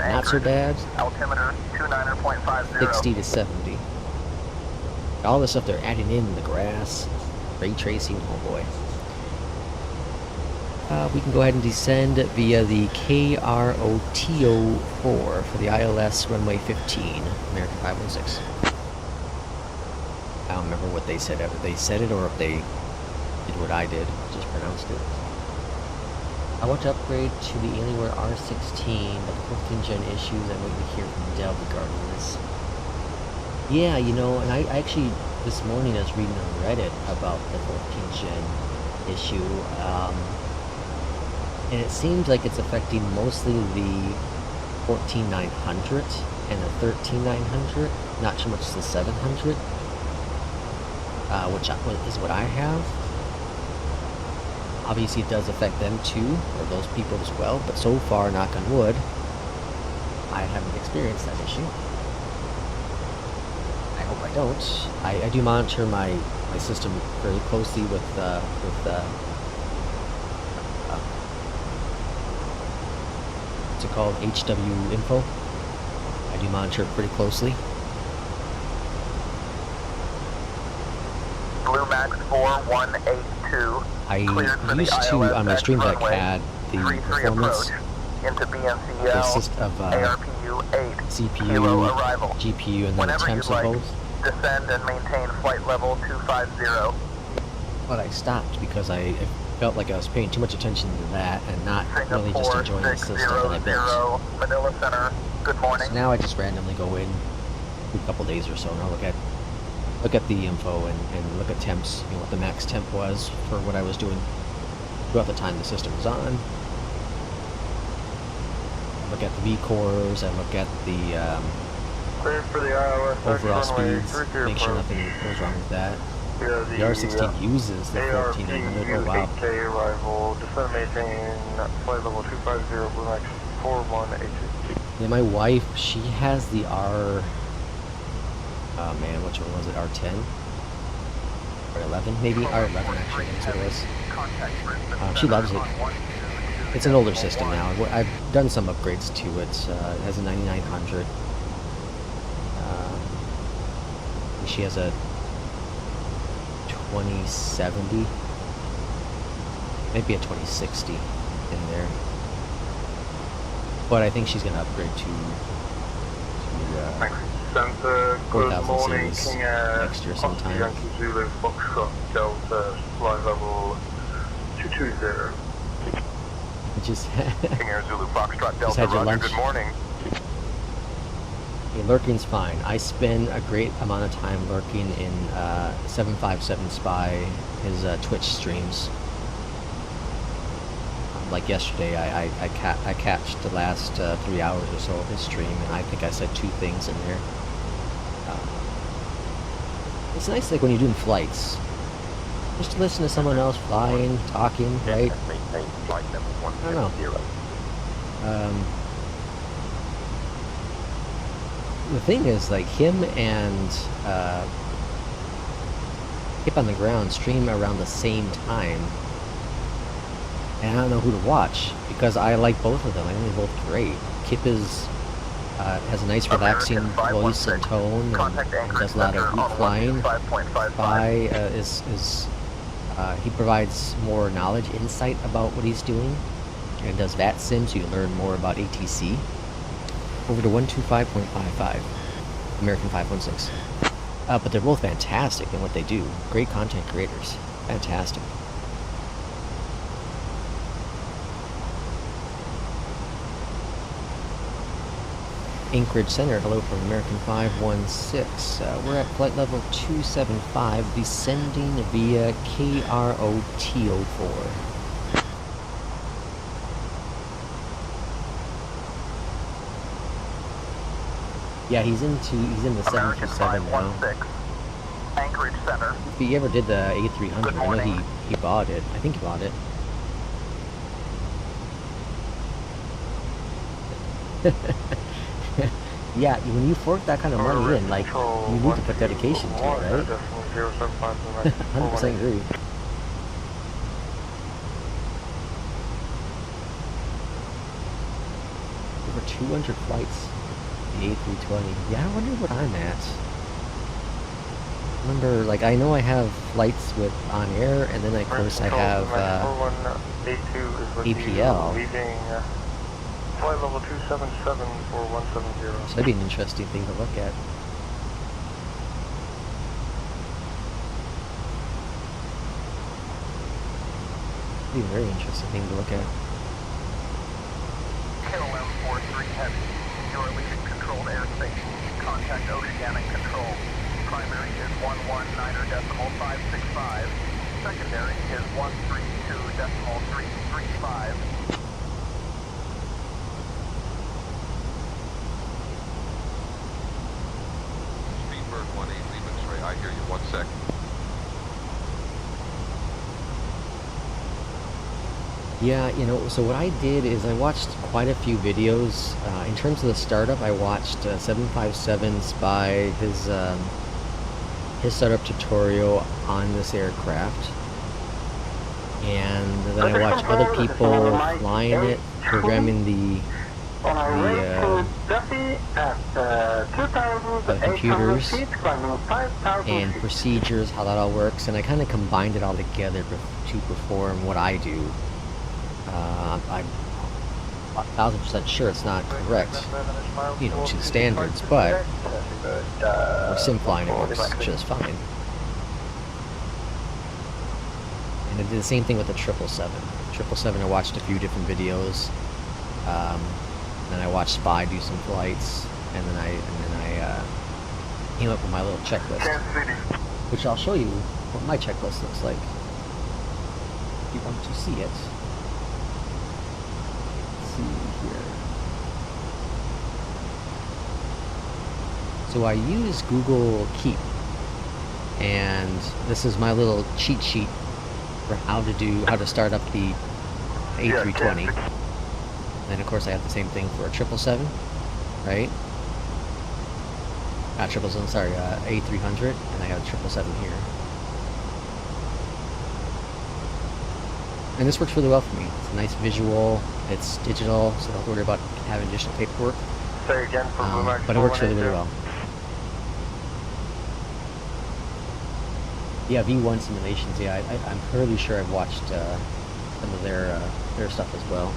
Not so bad, 60 to 70. All the stuff they're adding in the grass, ray tracing, oh boy. We can go ahead and descend via the KROTO4 for the ILS runway 15, American 516. I don't remember what they said, if they said it or if they did what I did, just pronounced it. I want to upgrade to the Alienware R16, but the 14th gen issues I'm waiting to hear from Dell regarding this. Yeah, you know, and I actually, this morning I was reading on Reddit about the 14th gen issue, and it seems like it's affecting mostly the 14900 and the 13900, not so much the 700, which is what I have. Obviously it does affect them too, or those people as well, but so far, knock on wood, I haven't experienced that issue. I hope I don't. I do monitor my system very closely with what's it called, HW info. I do monitor it pretty closely. Blue Max 4182. I used to, on my stream deck, had the performance consist of CPU, GPU, and then the temps of both. Descend and maintain flight level 250. But I stopped because I felt like I was paying too much attention to that and not really just enjoying the system that I built. Manila Center. Good morning. So now I just randomly go in a couple days or so and I'll look at the info and look at temps, you know, what the max temp was for what I was doing throughout the time the system was on. I look at the V-cores, I look at the overall speeds, make sure nothing goes wrong with that. The R16 uses the 1400, oh wow. Arrival, descend maintain, flight level 250, Blue Max 4182. Yeah, my wife, she has the R... Oh man, which one was it? R10? Or 11 maybe? R11 actually, that's what it was. She loves it. It's an older system now. I've done some upgrades to it. It has a 9900. She has a 2070. Maybe a 2060 in there. But I think she's going to upgrade to 4000 series next year sometime. Yankee Zulu Foxtrot Delta flight level 220. Just King Air Zulu Foxtrot Delta, had your Roger, lunch. good morning. lurking's fine. I spend a great amount of time lurking in 757 Spy, his Twitch streams. Like yesterday, I catched the last 3 hours or so of his stream, and I think I said 2 things in there. It's nice, like when you're doing flights, just to listen to someone else flying, talking, right? I don't know. The thing is, like, him and Kip on the Ground stream around the same time, and I don't know who to watch because I like both of them. I think they're both great. Kip has a nice relaxing voice and tone, and does a lot of route flying. Spy he provides more knowledge, insight about what he's doing, and does VAT sim, so you learn more about ATC. Over to 125.55, American 516. But they're both fantastic in what they do. Great content creators. Fantastic. Anchorage Center, hello from American 516. We're at flight level 275, descending via KROT04. Yeah, he's in the 727 now. Anchorage Center. If he ever did the A300, I know he bought it. I think he bought it. Yeah, when you fork that kind of money in, like, you need to put dedication to it, right? 100% agree. Over 200 flights, the A320. Yeah, I wonder what I'm at. Remember, like, I know I have flights with Onair, and then of course I have APL. Flight level 277 for 170. So that'd be an interesting thing to look at. Be a very interesting thing to look at. KLM 43 Heavy. You are leaving controlled airspace. Contact oceanic control. Primary is 119.565. Secondary is 132.335. Speedbird 18, leave X-ray. I hear you. 1 sec. Yeah, you know, so what I did is I watched quite a few videos. In terms of the startup, I watched 757 Spy, his startup tutorial on this aircraft. And then I watched other people flying it, programming the computers and procedures, how that all works, and I kind of combined it all together to perform what I do. I'm 1000% sure it's not correct, you know, to standards, but for sim flying it works just fine. And I did the same thing with the 777. 777, I watched a few different videos. Then I watched Spy do some flights, and then I came up with my little checklist, which I'll show you what my checklist looks like if you want to see it. Let's see here. So I use Google Keep, and this is my little cheat sheet for how to start up the A320. And then of course I have the same thing for a 777, right? Not 777, sorry, A300, and I have a 777 here. And this works really well for me. It's a nice visual, it's digital, so don't worry about having additional paperwork. Say again for but it works really, really well. Yeah, V1 simulations, yeah, I'm fairly sure I've watched some of their stuff as well.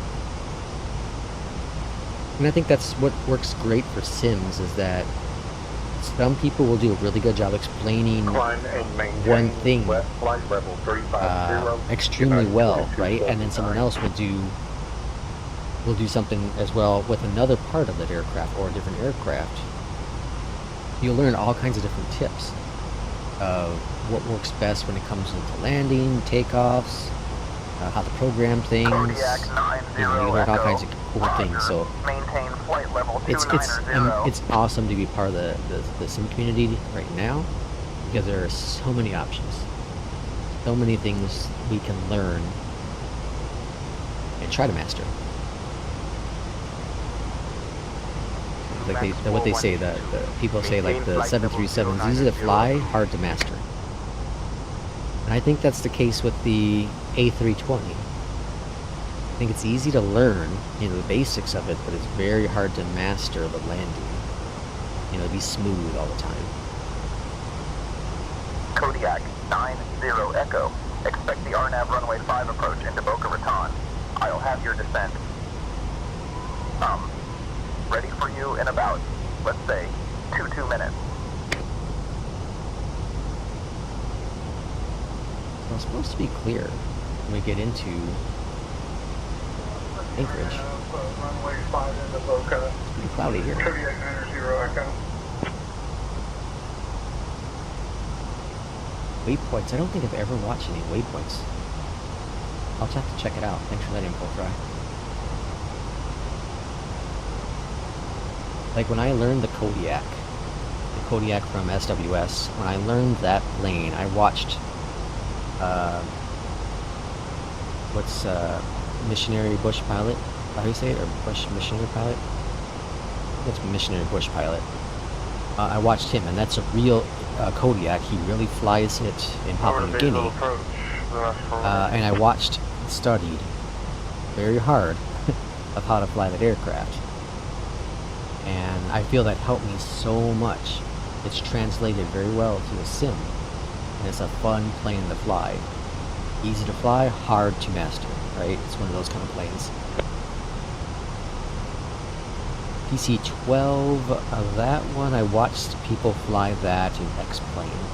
And I think that's what works great for sims, is that some people will do a really good job explaining one thing extremely well, right? And then someone else will do something as well with another part of that aircraft or a different aircraft. you'll learn all kinds of different tips of what works best when it comes to landing, takeoffs, how to program things. You know, you learn all kinds of cool things. So Maintain flight level it's awesome to be part of the sim community right now, because there are so many options, so many things we can learn and try to master. Like what they say, the people say, like, the 737 is easy to fly, hard to master. And I think that's the case with the A320. I think it's easy to learn, you know, the basics of it, but it's very hard to master the landing. You know, to be smooth all the time. Kodiak 90 Echo. Expect the RNAV runway 5 approach into Boca Raton. I'll have your descent. Ready for you in about, let's say, 2 minutes. So it's supposed to be clear when we get into Anchorage. Runway 5 into Boca. It's pretty cloudy here. Kodiak 90 Echo. Waypoints. I don't think I've ever watched any waypoints. I'll just have to check it out. Thanks for that info, Fry. Like when I learned the Kodiak from SWS, when I learned that plane, I watched, Missionary Bush Pilot? How do you say it? Or Bush Missionary Pilot? I think it's Missionary Bush Pilot. I watched him, and that's a real Kodiak. He really flies it in Papua New Guinea. And I watched, studied very hard of how to fly that aircraft. And I feel that helped me so much. It's translated very well to a sim. And it's a fun plane to fly. Easy to fly, hard to master, right? It's one of those kind of planes. PC-12, that one, I watched people fly that in X-Plane.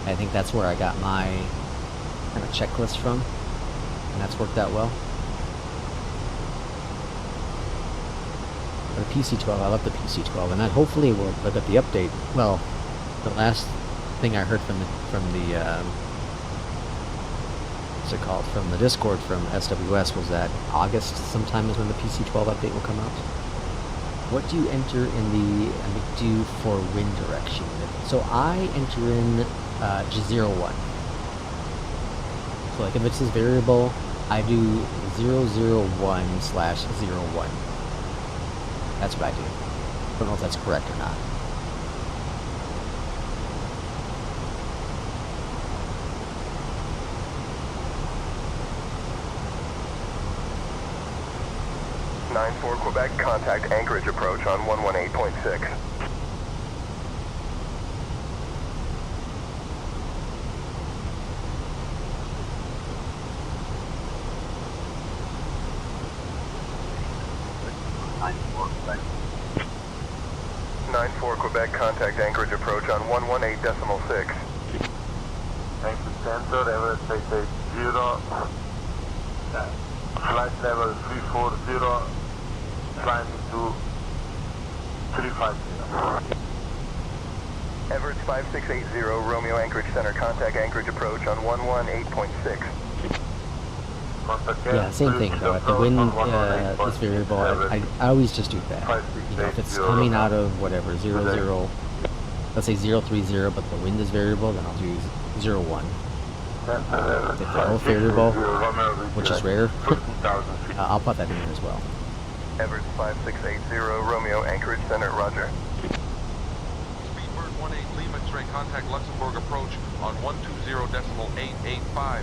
I think that's where I got my kind of checklist from. And that's worked out well. The PC-12, I love the PC-12, and that hopefully will look at the update. Well, the last thing I heard from the what's it called, from the Discord from SWS was that August sometime is when the PC-12 update will come out. What do you enter in the do for wind direction? So I enter in just 0-1. So like if it's this variable, I do 001/01. That's what I do. I don't know if that's correct or not. Quebec, contact Anchorage approach on 118.6. Quebec, contact Anchorage approach on 118.6. Anchorage Center, Everest 880. Flight level 340. Climbing to 350. Everett 5680, Romeo Anchorage Center, contact Anchorage approach on 118.6. Yeah, same thing though. At the wind is variable, I always just do that. You know, if it's coming out of whatever, 00, let's say 030, but the wind is variable, then I'll do 01. If they're both variable, which is rare, I'll put that in there as well. Everett 5680, Romeo Anchorage Center, roger. Speedbird 18 Lima X-ray, contact Luxembourg approach on 120.885.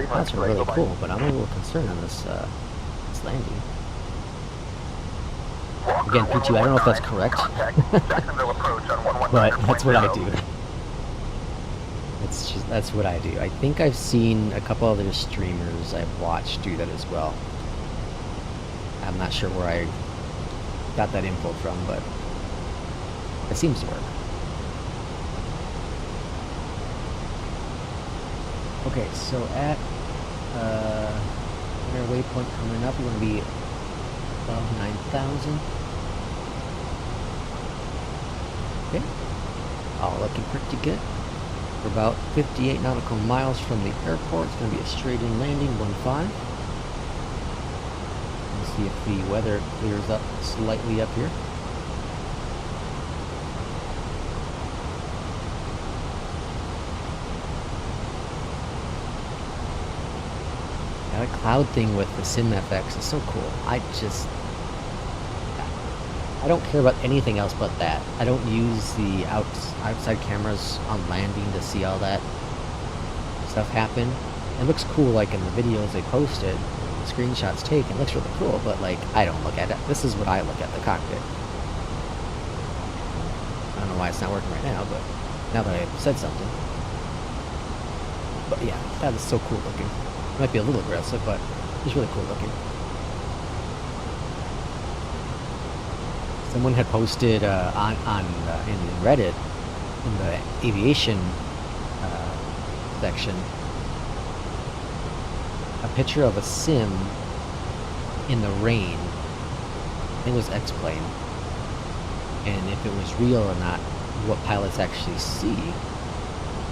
That's really cool, but I'm a little concerned on this landing. Again, P2, I don't know if that's correct, but that's what I do. That's what I do. I think I've seen a couple other streamers I've watched do that as well. I'm not sure where I got that info from, but it seems to work. Okay, so at our waypoint coming up, we want to be above 9,000. Okay, all looking pretty good. We're about 58 nautical miles from the airport. It's going to be a straight-in landing, 1-5. Let's see if the weather clears up slightly up here. That cloud thing with the SimFX is so cool. I don't care about anything else but that. I don't use the outside cameras on landing to see all that stuff happen. It looks cool, like in the videos they posted, the screenshots taken. It looks really cool, but like, I don't look at it. This is what I look at, the cockpit. I don't know why it's not working right now, but now that I've said something. But yeah, that is so cool looking. It might be a little aggressive, but it's really cool looking. Someone had posted in Reddit, in the aviation section, a picture of a sim in the rain. I think it was X-Plane. And if it was real or not, what pilots actually see.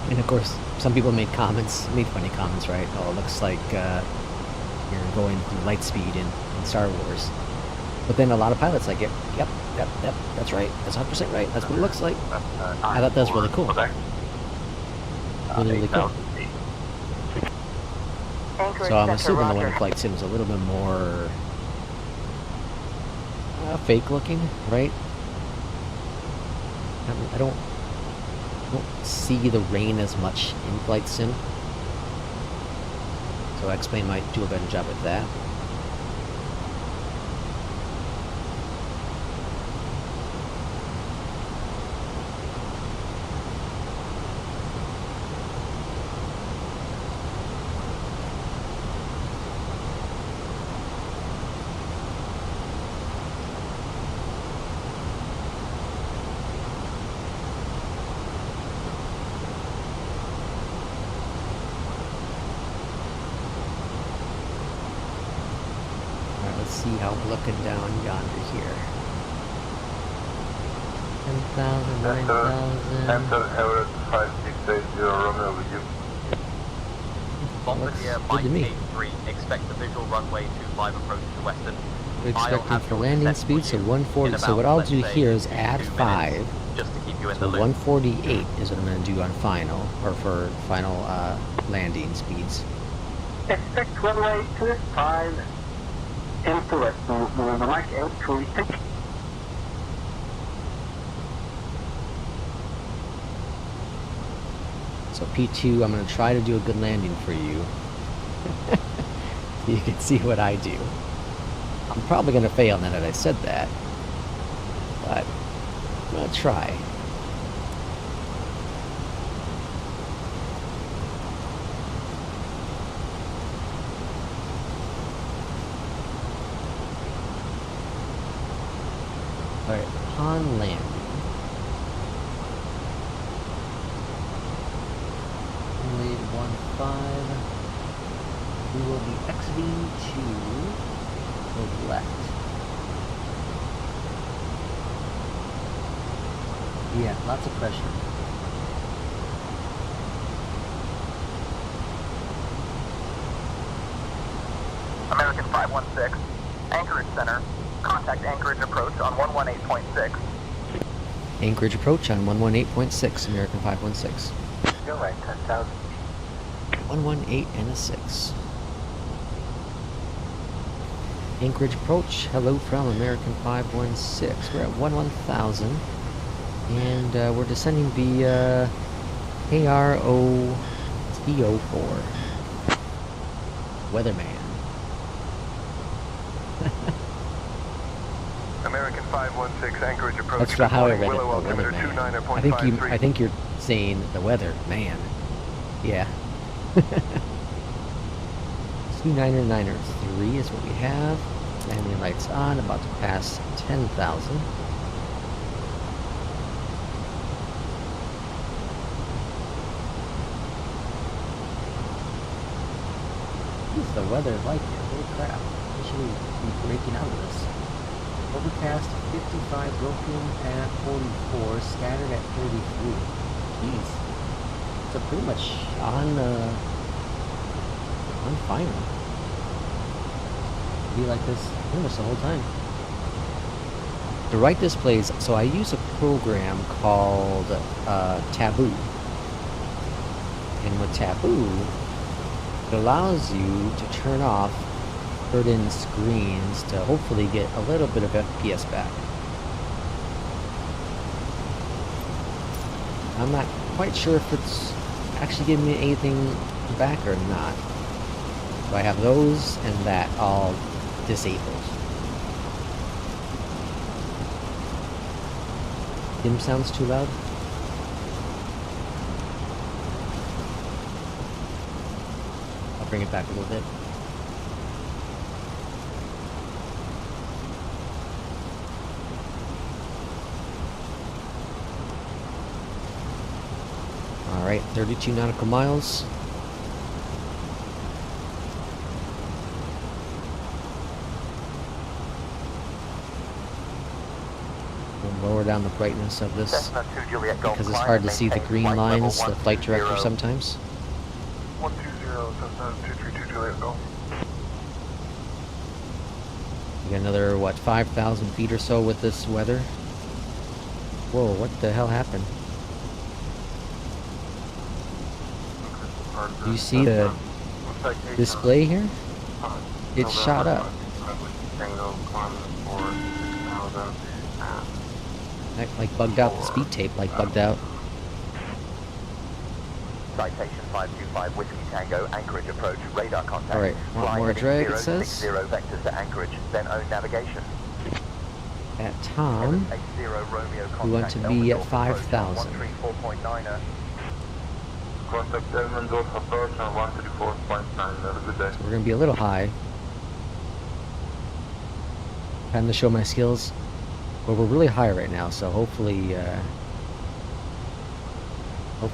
And of course, some people made funny comments, right? Oh, it looks like you're going through light speed in Star Wars. But then a lot of pilots like, yep, that's right. That's 100% right. That's what it looks like. I thought that was really cool. Really cool. So I'm assuming the one in flight sim is a little bit more fake looking, right? I don't see the rain as much in flight sim. So X-Plane might do a better job at that. See how we're looking down yonder here. 10,000, 9,000. Enter Everett 5680 Romeo with you. Bombardier Good to me. Mike 8-3, expect the visual runway 25 approach to Western. We're expecting for landing speed, so 140. So what I'll do here is add 5. Just to keep you in So the loop. 148 is what I'm going to do on final, or for final landing speeds. Expect runway 25 into Western, Mike 8-3. So P2, I'm going to try to do a good landing for you. You can see what I do. I'm probably going to fail now that I said that. But I'm going to try. Alright, upon landing. Lead 15. We will be exiting to the left. Yeah, lots of pressure. American 516, Anchorage Center. Contact Anchorage approach on 118.6. Anchorage approach on 118.6, American 516. You're right, 10,000. 118 and a 6. Anchorage approach, hello from American 516. We're at 11,000. And we're descending via ARO-CO4. Weatherman. American 516, Anchorage approach. That's how I read it, Willow the altimeter Weatherman. I think you're saying the weather, man. Yeah. 2993 is what we have. Landing lights on, about to pass 10,000. What's the weather like here? Holy crap. We should be breaking out of this. Overcast 55, broken at 44, scattered at 33. Jeez. So pretty much on final. Be like this pretty much the whole time. To write displays, so I use a program called Taboo. And with Taboo, it allows you to turn off certain screens to hopefully get a little bit of FPS back. I'm not quite sure if it's actually giving me anything back or not. So I have those and that all disabled. Dim sounds too loud. I'll bring it back a little bit. Alright, 32 nautical miles. We'll lower down the brightness of this because it's hard to see the green lines, the flight director sometimes. 120, Cessna 232 Juliet Golf. We got another, what, 5,000 feet or so with this weather? Whoa, what the hell happened? Do you see the display here? It shot up. Like bugged out, the speed tape like bugged out. Citation 525 Whiskey Tango, Anchorage approach, radar contact. Alright, want more drag, it says. 60 vectors to Anchorage, then own navigation. At Tom, we want to be at 5,000. 134.9er. Contact Mendoza approach on 134.9. Have a good day. So we're going to be a little high. Time to show my skills. But we're really high right now, so hopefully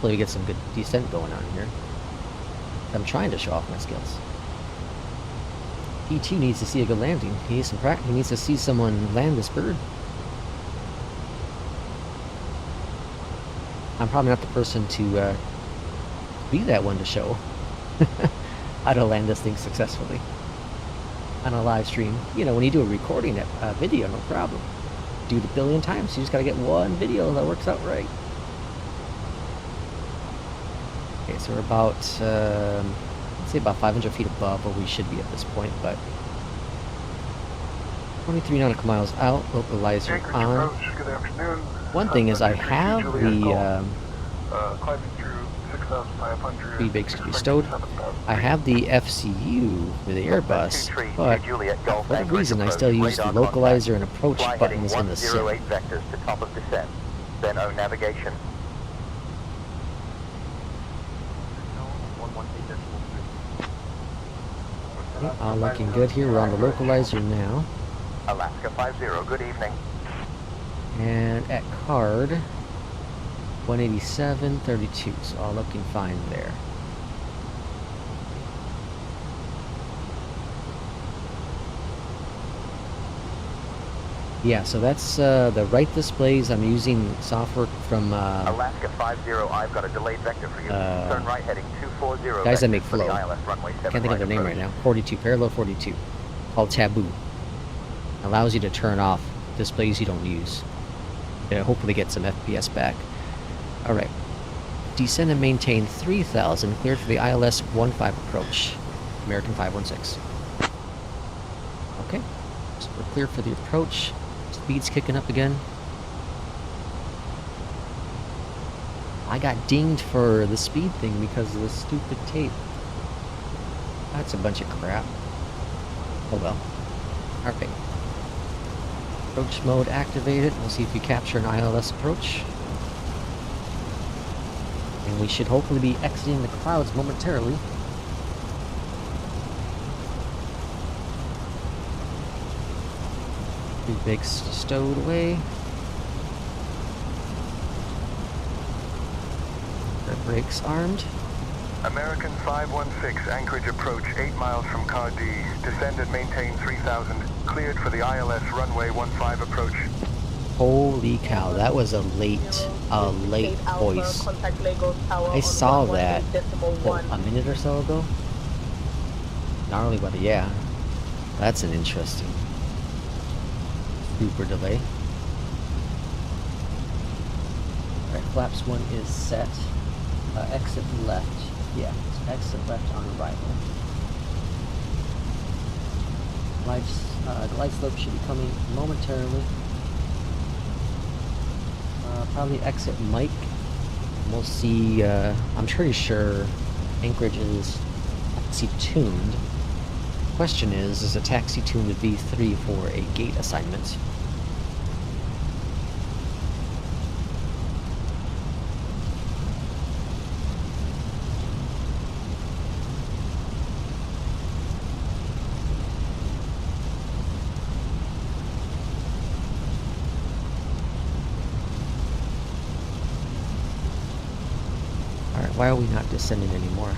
we get some good descent going on here. I'm trying to show off my skills. P2 needs to see a good landing. He needs some practice. He needs to see someone land this bird. I'm probably not the person to be that one to show how to land this thing successfully on a live stream. You know, when you do a recording video, no problem. Do it a billion times. You just gotta get one video that works out right. Okay, so we're about, let's say about 500 feet above where we should be at this point, but 23 nautical miles out, localizer on. Good afternoon. One thing is I have the climbing through 6,500. speed brakes to be stowed. I have the FCU with the Airbus, but for whatever reason I still use the localizer and approach buttons in the sim. 108 vectors to top of descent, then own navigation. All looking good here. We're on the localizer now. Alaska 50, good evening. And at card, 187.32, so all looking fine there. Yeah, so that's the right displays. I'm using software from Alaska 50, I've got a delayed vector for you. Turn right heading 240. guys that make flow. Can't think of their name right now. 42, parallel 42, called Taboo. Allows you to turn off displays you don't use. Hopefully get some FPS back. All right, descend and maintain 3,000. Cleared for the ILS 15 approach. American 516. Okay, so we're clear for the approach. Speed's kicking up again. I got dinged for the speed thing because of this stupid tape. That's a bunch of crap. Oh well. Alright. Approach mode activated. We'll see if we capture an ILS approach. And we should hopefully be exiting the clouds momentarily. Speed brakes stowed away. Our brakes armed. American 516, Anchorage approach 8 miles from Car D. Descend and maintain 3000. Cleared for the ILS runway 15 approach. Holy cow, that was a late voice. I saw that what, a minute or so ago. Gnarly weather, yeah. That's an interesting super delay. Alright, flaps 1 is set. Exit left. Yeah, exit left on arrival. Glide slope should be coming momentarily. Probably exit Mike. We'll see. I'm pretty sure Anchorage is taxi tuned. Question is a taxi tuned to V3 for a gate assignment? Why are we not descending anymore?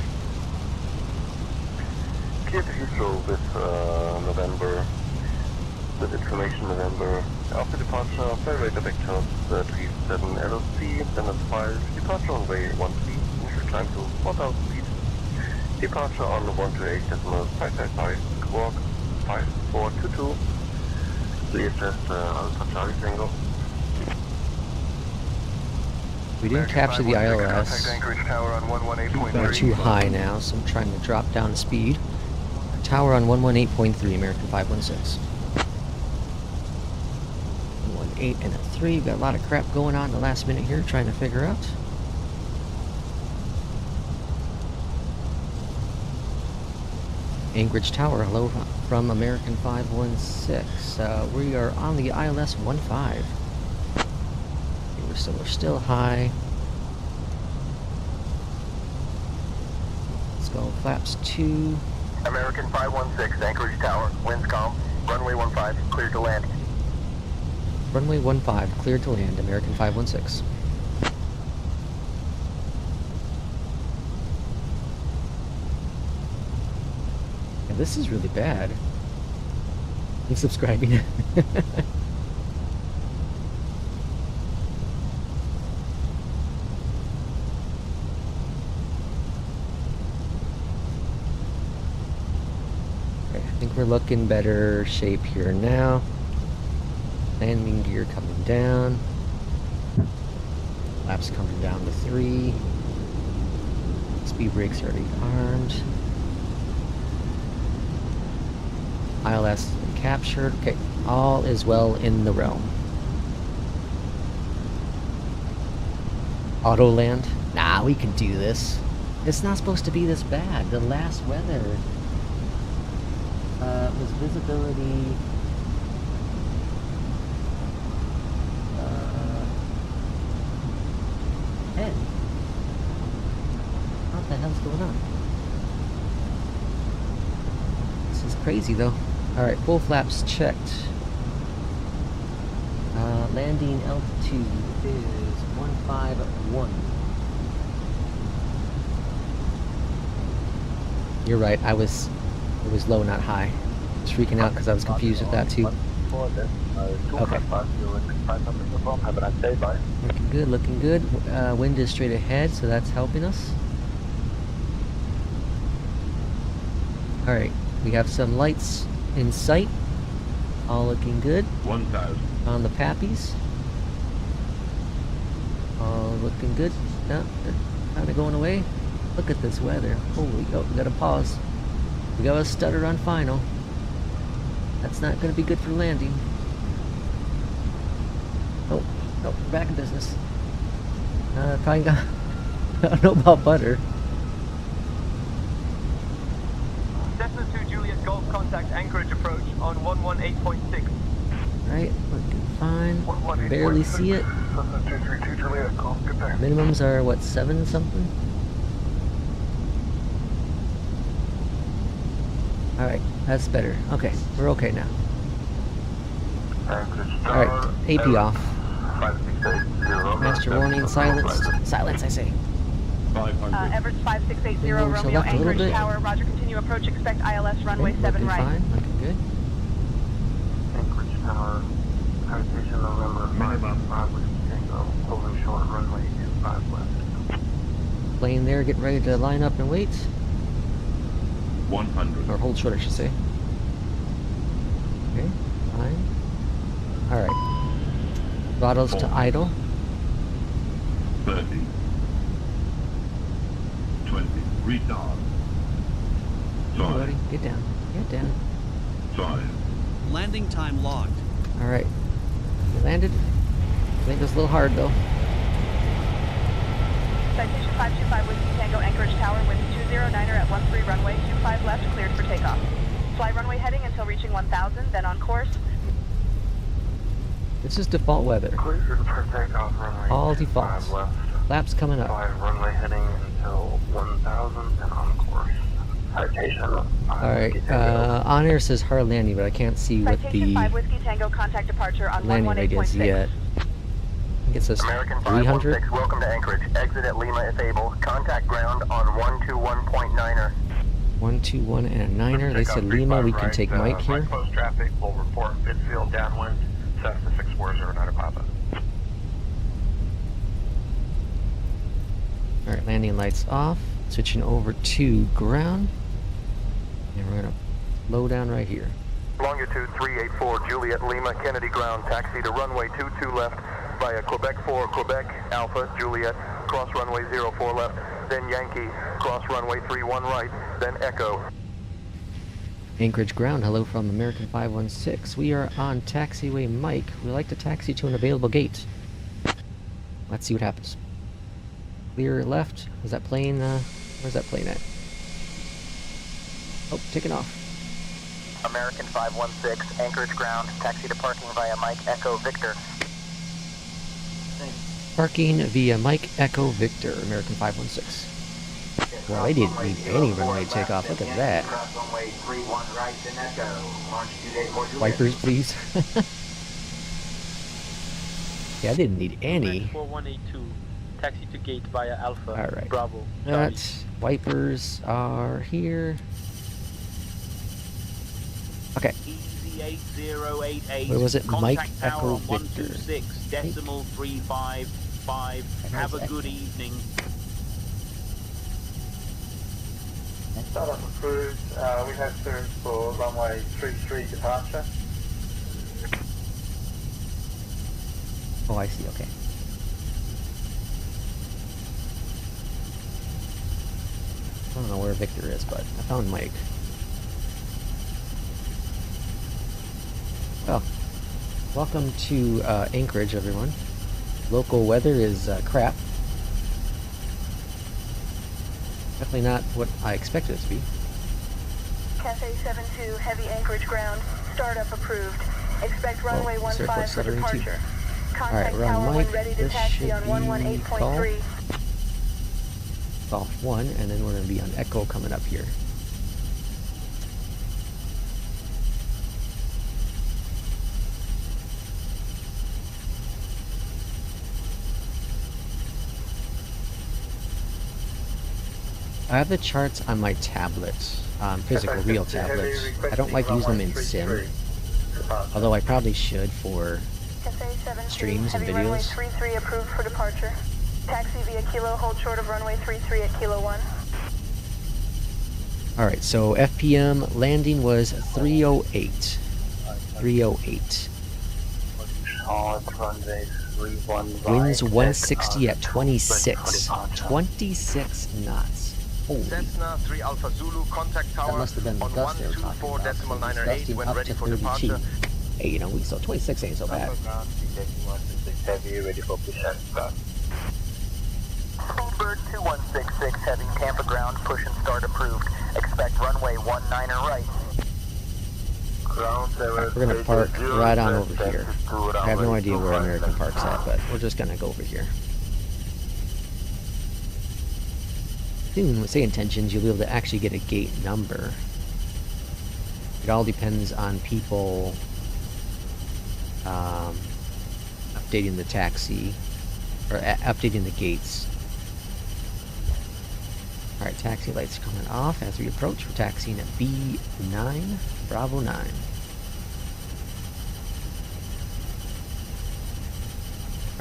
Clear to Heathrow with information November. After departure, flight rate vector 37 LLC, standard 5, departure on way 13, initial climb to 4000 feet. Departure on 128.555, squawk 5422. VHS Alpha Charlie Tango. We didn't capture the ILS. We're too high now, so I'm trying to drop down speed. Tower on 118.3, American 516. 118 and a 3. We've got a lot of crap going on in the last minute here, trying to figure out. Anchorage Tower, hello from American 516. We are on the ILS 15. So we're still high. Let's go flaps 2. American 516, Anchorage Tower, winds calm, runway 15, cleared to land. Runway 15, cleared to land, American 516. Yeah, this is really bad. You subscribing? I think we're looking better shape here now. Landing gear coming down. Flaps coming down to 3. Speed brakes already armed. ILS captured. Okay, all is well in the realm. Auto land? Nah, we can do this. It's not supposed to be this bad. The last weather was visibility 10. What the hell's going on? This is crazy though. Alright, full flaps checked. Landing altitude is 151. You're right, it was low, not high. I was freaking out because I was confused with that too. Okay. Looking good, looking good. Wind is straight ahead, so that's helping us. Alright, we have some lights in sight. All looking good. 1000. On the pappies. All looking good. No, they're kind of going away. Look at this weather. Holy, oh, we gotta pause. We got a stutter on final. That's not gonna be good for landing. Oh, no, we're back in business. Probably got, I don't know about butter. Cessna 2 Juliet Golf contact Anchorage approach on 118.6. Right, looking fine. Barely see it. Minimums are what, 7 something? Alright, that's better. Okay, we're okay now. Alright, AP off. Master warning, silenced. Silence, I say. 500. Everest 5680 Maybe we should Romeo, left a little Anchorage bit. Tower. Roger, continue approach. Expect ILS runway Okay, 7 looking right. fine, looking good. Anchorage Tower, Citation November 5 Whiskey Tango, holding short runway 25 left. Plane there, getting ready to line up and wait. 100. Or hold short, I should say. Okay, fine. Alright. Throttles to idle. 30. 20. Retard. Hey, buddy, get down. Get down. 5. Landing time logged. Alright. You landed. I think it was a little hard though. Citation 525 Whiskey Tango, Anchorage Tower, wind 209er at 13 runway, 25 left, cleared for takeoff. Fly runway heading until reaching 1000, then on course. This is default weather. Cleared for takeoff runway All 25 defaults. left. Flaps coming up. 5 runway heading until 1000 and on course. Citation. Alright, Onair says hard landing, but I can't see what Citation the 5 Whiskey Tango, contact departure on landing rate is 118.6. yet. I think it says American 300. 516, welcome to Anchorage. Exit at Lima if able. Contact ground on 121.9er. 121 and a 9er. They said Lima, we can take Mike here. Close traffic, will report midfield downwind, Cessna 640 Papa. Alright, landing lights off. Switching over to ground. And we're gonna low down right here. Longitude 384, Juliet Lima, Kennedy ground. Taxi to runway 22 left via Quebec 4, Quebec, Alpha, Juliet. Cross runway 04 left, then Yankee. Cross runway 31 right, then Echo. Anchorage ground, hello from American 516. We are on taxiway Mike. We like to taxi to an available gate. Let's see what happens. Clear left. Is that plane, where's that plane at? Oh, taking off. American 516, Anchorage ground. Taxi to parking via Mike, Echo, Victor. Parking via Mike Echo Victor, American 516. Well, they didn't need any runway takeoff. Look at that. Wipers, please. Yeah, I didn't need any. 4182, taxi to gate via Alpha. Alright. Bravo. That's wipers are here. Okay. Easy 8088. Where was it? Mike Contact Echo tower on Victor. 126.355. Have a good evening. Startup approved. We have clearance for runway 33 departure. Oh, I see. Okay. I don't know where Victor is, but I found Mike. Well, welcome to Anchorage, everyone. Local weather is crap. Definitely not what I expected it to be. Cafe 72, heavy Anchorage ground. Startup approved. Expect runway 15 for 772. departure. Alright, Contact we're on tower Mike. when ready to This taxi on should be 118.3. Golf 1, and then we're going to be on Echo coming up here. I have the charts on my tablet, physical, real tablets. I don't like using them in sim, although I probably should for streams and heavy runway videos. 33 approved for departure. Taxi via Kilo, hold short of runway 33 at Kilo 1. Alright, so FPM landing was 308. 308. Winds 160 at 26. 26 knots. Holy. Cessna 3 Alpha Zulu, contact That tower must have been the on gust they were talking about. 124.908 when Up ready to for 32. departure. Hey, you know, so 26 ain't so bad. Heavy, ready for push-up. Bird 2166, heavy Tampa ground. Push and start approved. Expect runway 19er right. We're gonna park right on over here. I have no idea where American Park's at, but we're just gonna go over here. Soon with Sayintentions, you'll be able to actually get a gate number. It all depends on people updating the taxi, or updating the gates. Alright, taxi lights coming off as we approach. We're taxiing at B9, Bravo 9.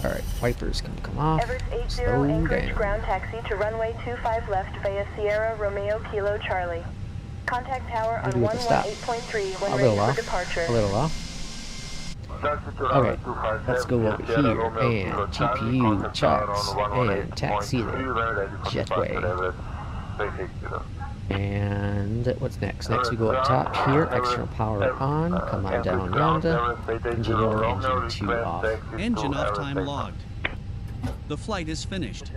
Alright, wipers can come off. Everest 80 Slow Anchorage down. ground taxi to runway 25 left via Sierra Romeo Kilo Charlie. Contact tower on 118.3 when ready for departure. A little off. Okay, let's go over here and GPU charts and taxi the jetway. And what's next? Next we go up top here, external power on, come on down yonder, engine 1, engine 2 off. Engine off time logged. The flight is finished.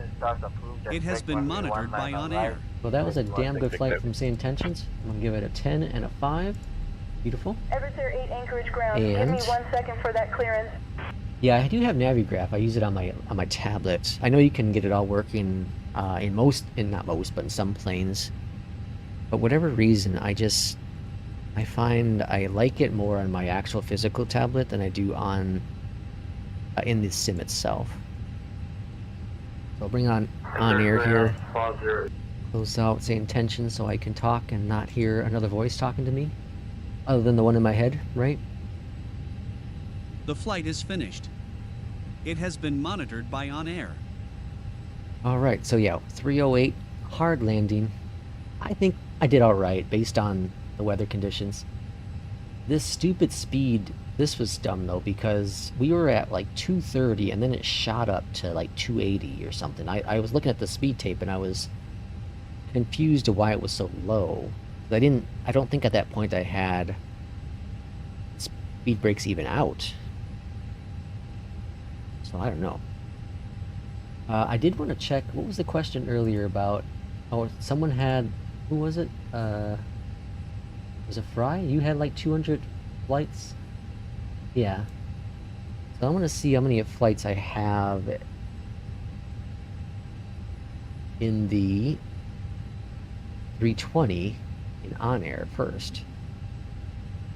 It has been monitored by Onair. Well, that was a damn good flight from Sayintentions. I'm gonna give it a 10 and a 5. Beautiful. Everest 8 Anchorage ground. Give me 1 second for that clearance. Yeah, I do have Navigraph. I use it on my tablet. I know you can get it all working in some planes. But whatever reason, I find I like it more on my actual physical tablet than I do on in the sim itself. So I'll bring on Onair here. Close out Sayintentions so I can talk and not hear another voice talking to me, other than the one in my head, right? The flight is finished. It has been monitored by Onair. All right, so yeah, 308 hard landing. I think I did all right based on the weather conditions. This stupid speed, this was dumb though, because we were at like 230 and then it shot up to like 280 or something. I was looking at the speed tape and I was confused to why it was so low. I don't think at that point I had speed brakes even out. So I don't know. I did want to check, what was the question earlier about, oh, someone had, who was it? Was it Fry? You had like 200 flights? Yeah. So I want to see how many flights I have in the 320 in Onair first.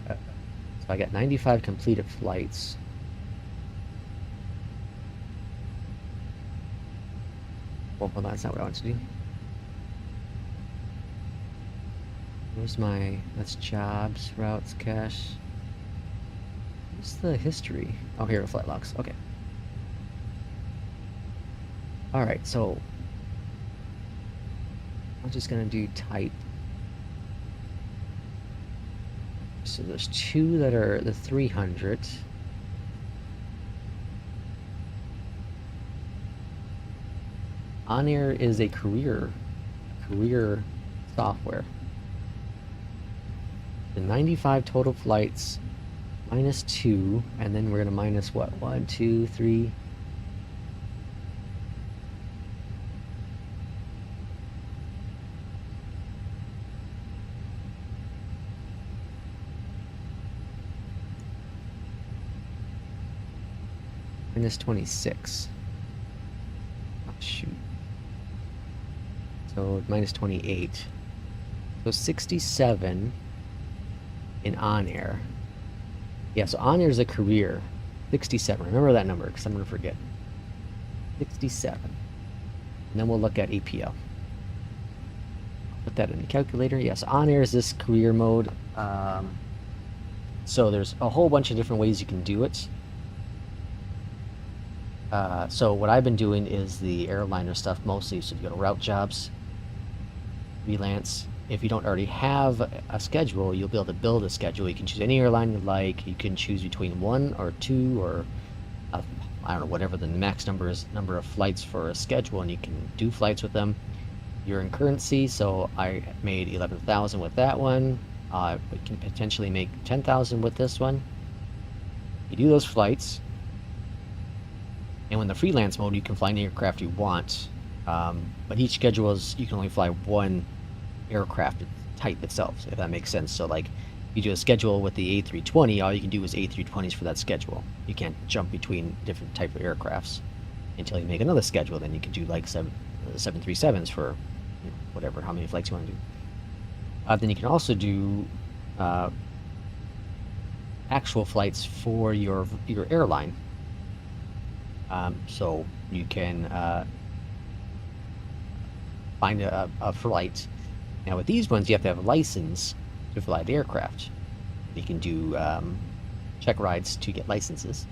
So I got 95 completed flights. Well, that's not what I want to do. Where's my, that's jobs, routes, cache. What's the history? Oh, here are flight logs. Okay. Alright, so I'm just gonna do type. So there's 2 that are the 300. Onair is a career software. The 95 total flights minus 2, and then we're gonna minus what? 1, 2, 3. Minus 26. Oh, shoot. So minus 28. So 67 in Onair. Yeah, so Onair is a career. 67. Remember that number because I'm going to forget. 67. And then we'll look at APO. Put that in the calculator. Yes, Onair is this career mode. So there's a whole bunch of different ways you can do it. So what I've been doing is the airliner stuff mostly. So if you go to route jobs, freelance. If you don't already have a schedule, you'll be able to build a schedule. You can choose any airline you like. You can choose between 1 or 2 or I don't know, whatever the max number of flights for a schedule, and you can do flights with them. You're in currency, so I made 11,000 with that one. We can potentially make 10,000 with this one. You do those flights, and when the freelance mode, you can fly any aircraft you want. But each schedule is, you can only fly one aircraft type itself, if that makes sense. So like, if you do a schedule with the A320, all you can do is A320s for that schedule. You can't jump between different type of aircrafts until you make another schedule. Then you can do like 737s for whatever, how many flights you want to do. Then you can also do actual flights for your airline. So you can find a flight. Now with these ones, you have to have a license to fly the aircraft. You can do check rides to get licenses,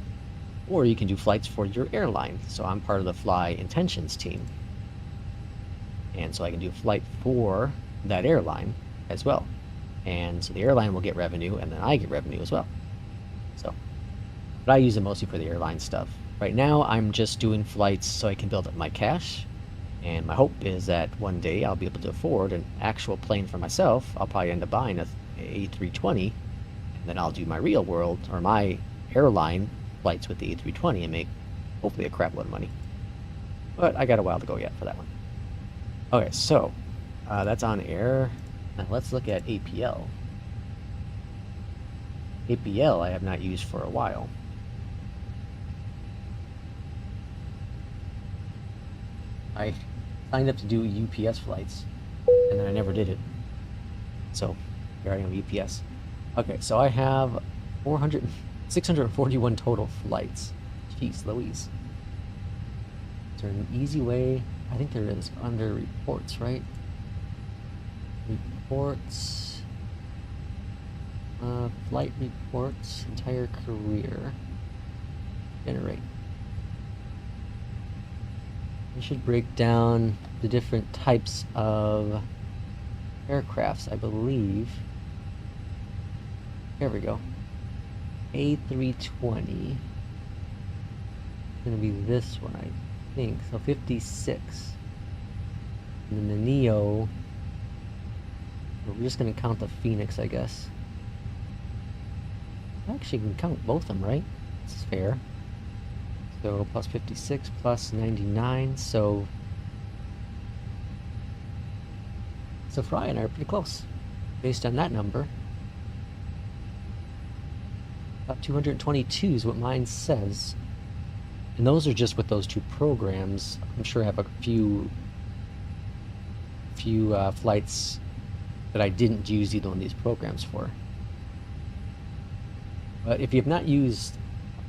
or you can do flights for your airline. So I'm part of the Fly Intentions team, and so I can do a flight for that airline as well. And so the airline will get revenue, and then I get revenue as well. So, but I use it mostly for the airline stuff. Right now, I'm just doing flights so I can build up my cash. And my hope is that one day I'll be able to afford an actual plane for myself. I'll probably end up buying a A320, and then I'll do my real world or my airline flights with the A320 and make hopefully a crap load of money. But I got a while to go yet for that one. Okay, so that's Onair. Now let's look at APL. APL I have not used for a while. I signed up to do UPS flights, and then I never did it. So here I am, UPS. Okay, so I have 641 total flights. Jeez Louise. Is there an easy way? I think there is under reports, right? Reports. Flight reports, entire career. Generate. We should break down the different types of aircrafts, I believe. Here we go. A320. It's gonna be this one, I think. So 56. And then the Neo. We're just gonna count the Fenix, I guess. I actually can count both of them, right? It's fair. So plus 56 plus 99, so Fry and I are pretty close based on that number. About 222 is what mine says, and those are just with those two programs. I'm sure I have a few flights that I didn't use either one of these programs for. But if you have not used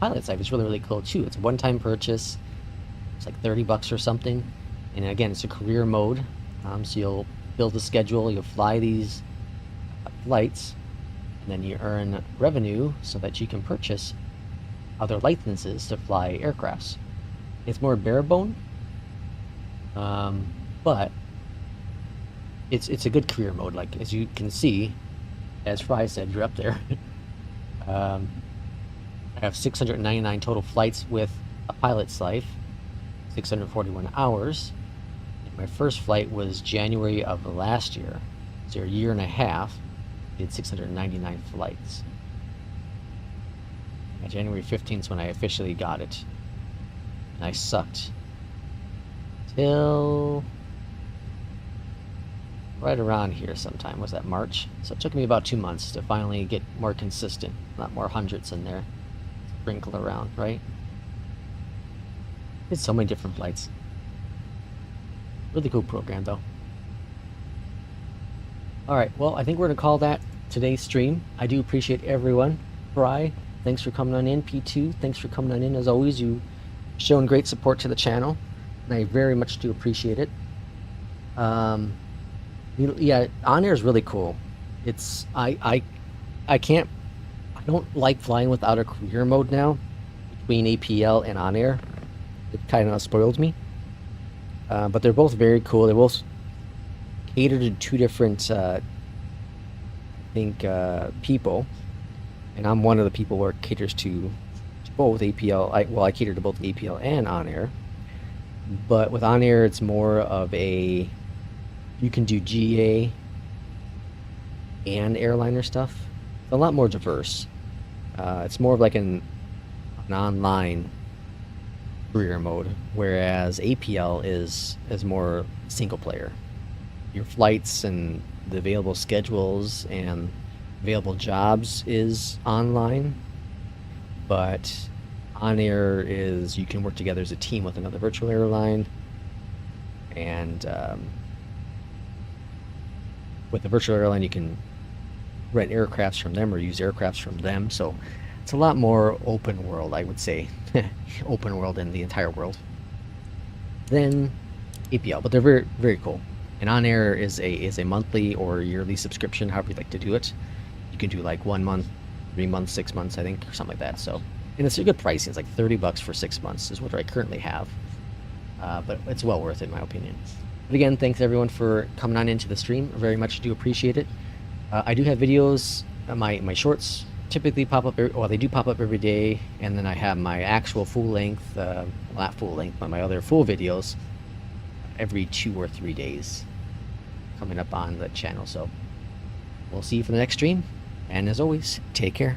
Pilot Site, it's really cool too. It's a one-time purchase. It's like $30 or something, and again, it's a career mode. So you'll build a schedule, you'll fly these flights, and then you earn revenue so that you can purchase other licenses to fly aircrafts. It's more bare bone, but it's a good career mode. Like as you can see, as Fry said, you're up there. I have 699 total flights with a pilot's life, 641 hours. And my first flight was January of last year, so a year and a half. Did 699 flights. January 15th is when I officially got it, and I sucked till right around here sometime. Was that March? So it took me about 2 months to finally get more consistent, not more hundreds in there. Sprinkle around, right? Did so many different flights. Really cool program though. Alright, well, I think we're going to call that today's stream. I do appreciate everyone. Fry, thanks for coming on in. P2, thanks for coming on in. As always, you've shown great support to the channel, and I very much do appreciate it. Yeah, Onair is really cool. It's I don't like flying without a career mode now between APL and Onair. It kind of spoiled me. But they're both very cool. They both cater to two different, I think, people. And I'm one of the people where it caters to both APL. I cater to both APL and Onair. But with Onair, it's more of a, you can do GA and airliner stuff. It's a lot more diverse. It's more of like an online career mode, whereas APL is more single player. Your flights and the available schedules and available jobs is online, but Onair is you can work together as a team with another virtual airline, and with the virtual airline you can rent aircrafts from them or use aircrafts from them. So it's a lot more open world, I would say. Open world in the entire world than APL, but they're very, very cool. And Onair is a monthly or yearly subscription, however you like to do it. You can do like 1 month, 3 months, 6 months, I think, or something like that. So, and it's a good pricing. It's like $30 for 6 months is what I currently have. But it's well worth it, in my opinion. But again, thanks everyone for coming on into the stream. I very much do appreciate it. I do have videos. My shorts typically pop up. They do pop up every day, and then I have my actual full length, not full length, but my other full videos every 2 or 3 days coming up on the channel. So we'll see you for the next stream, and as always, take care.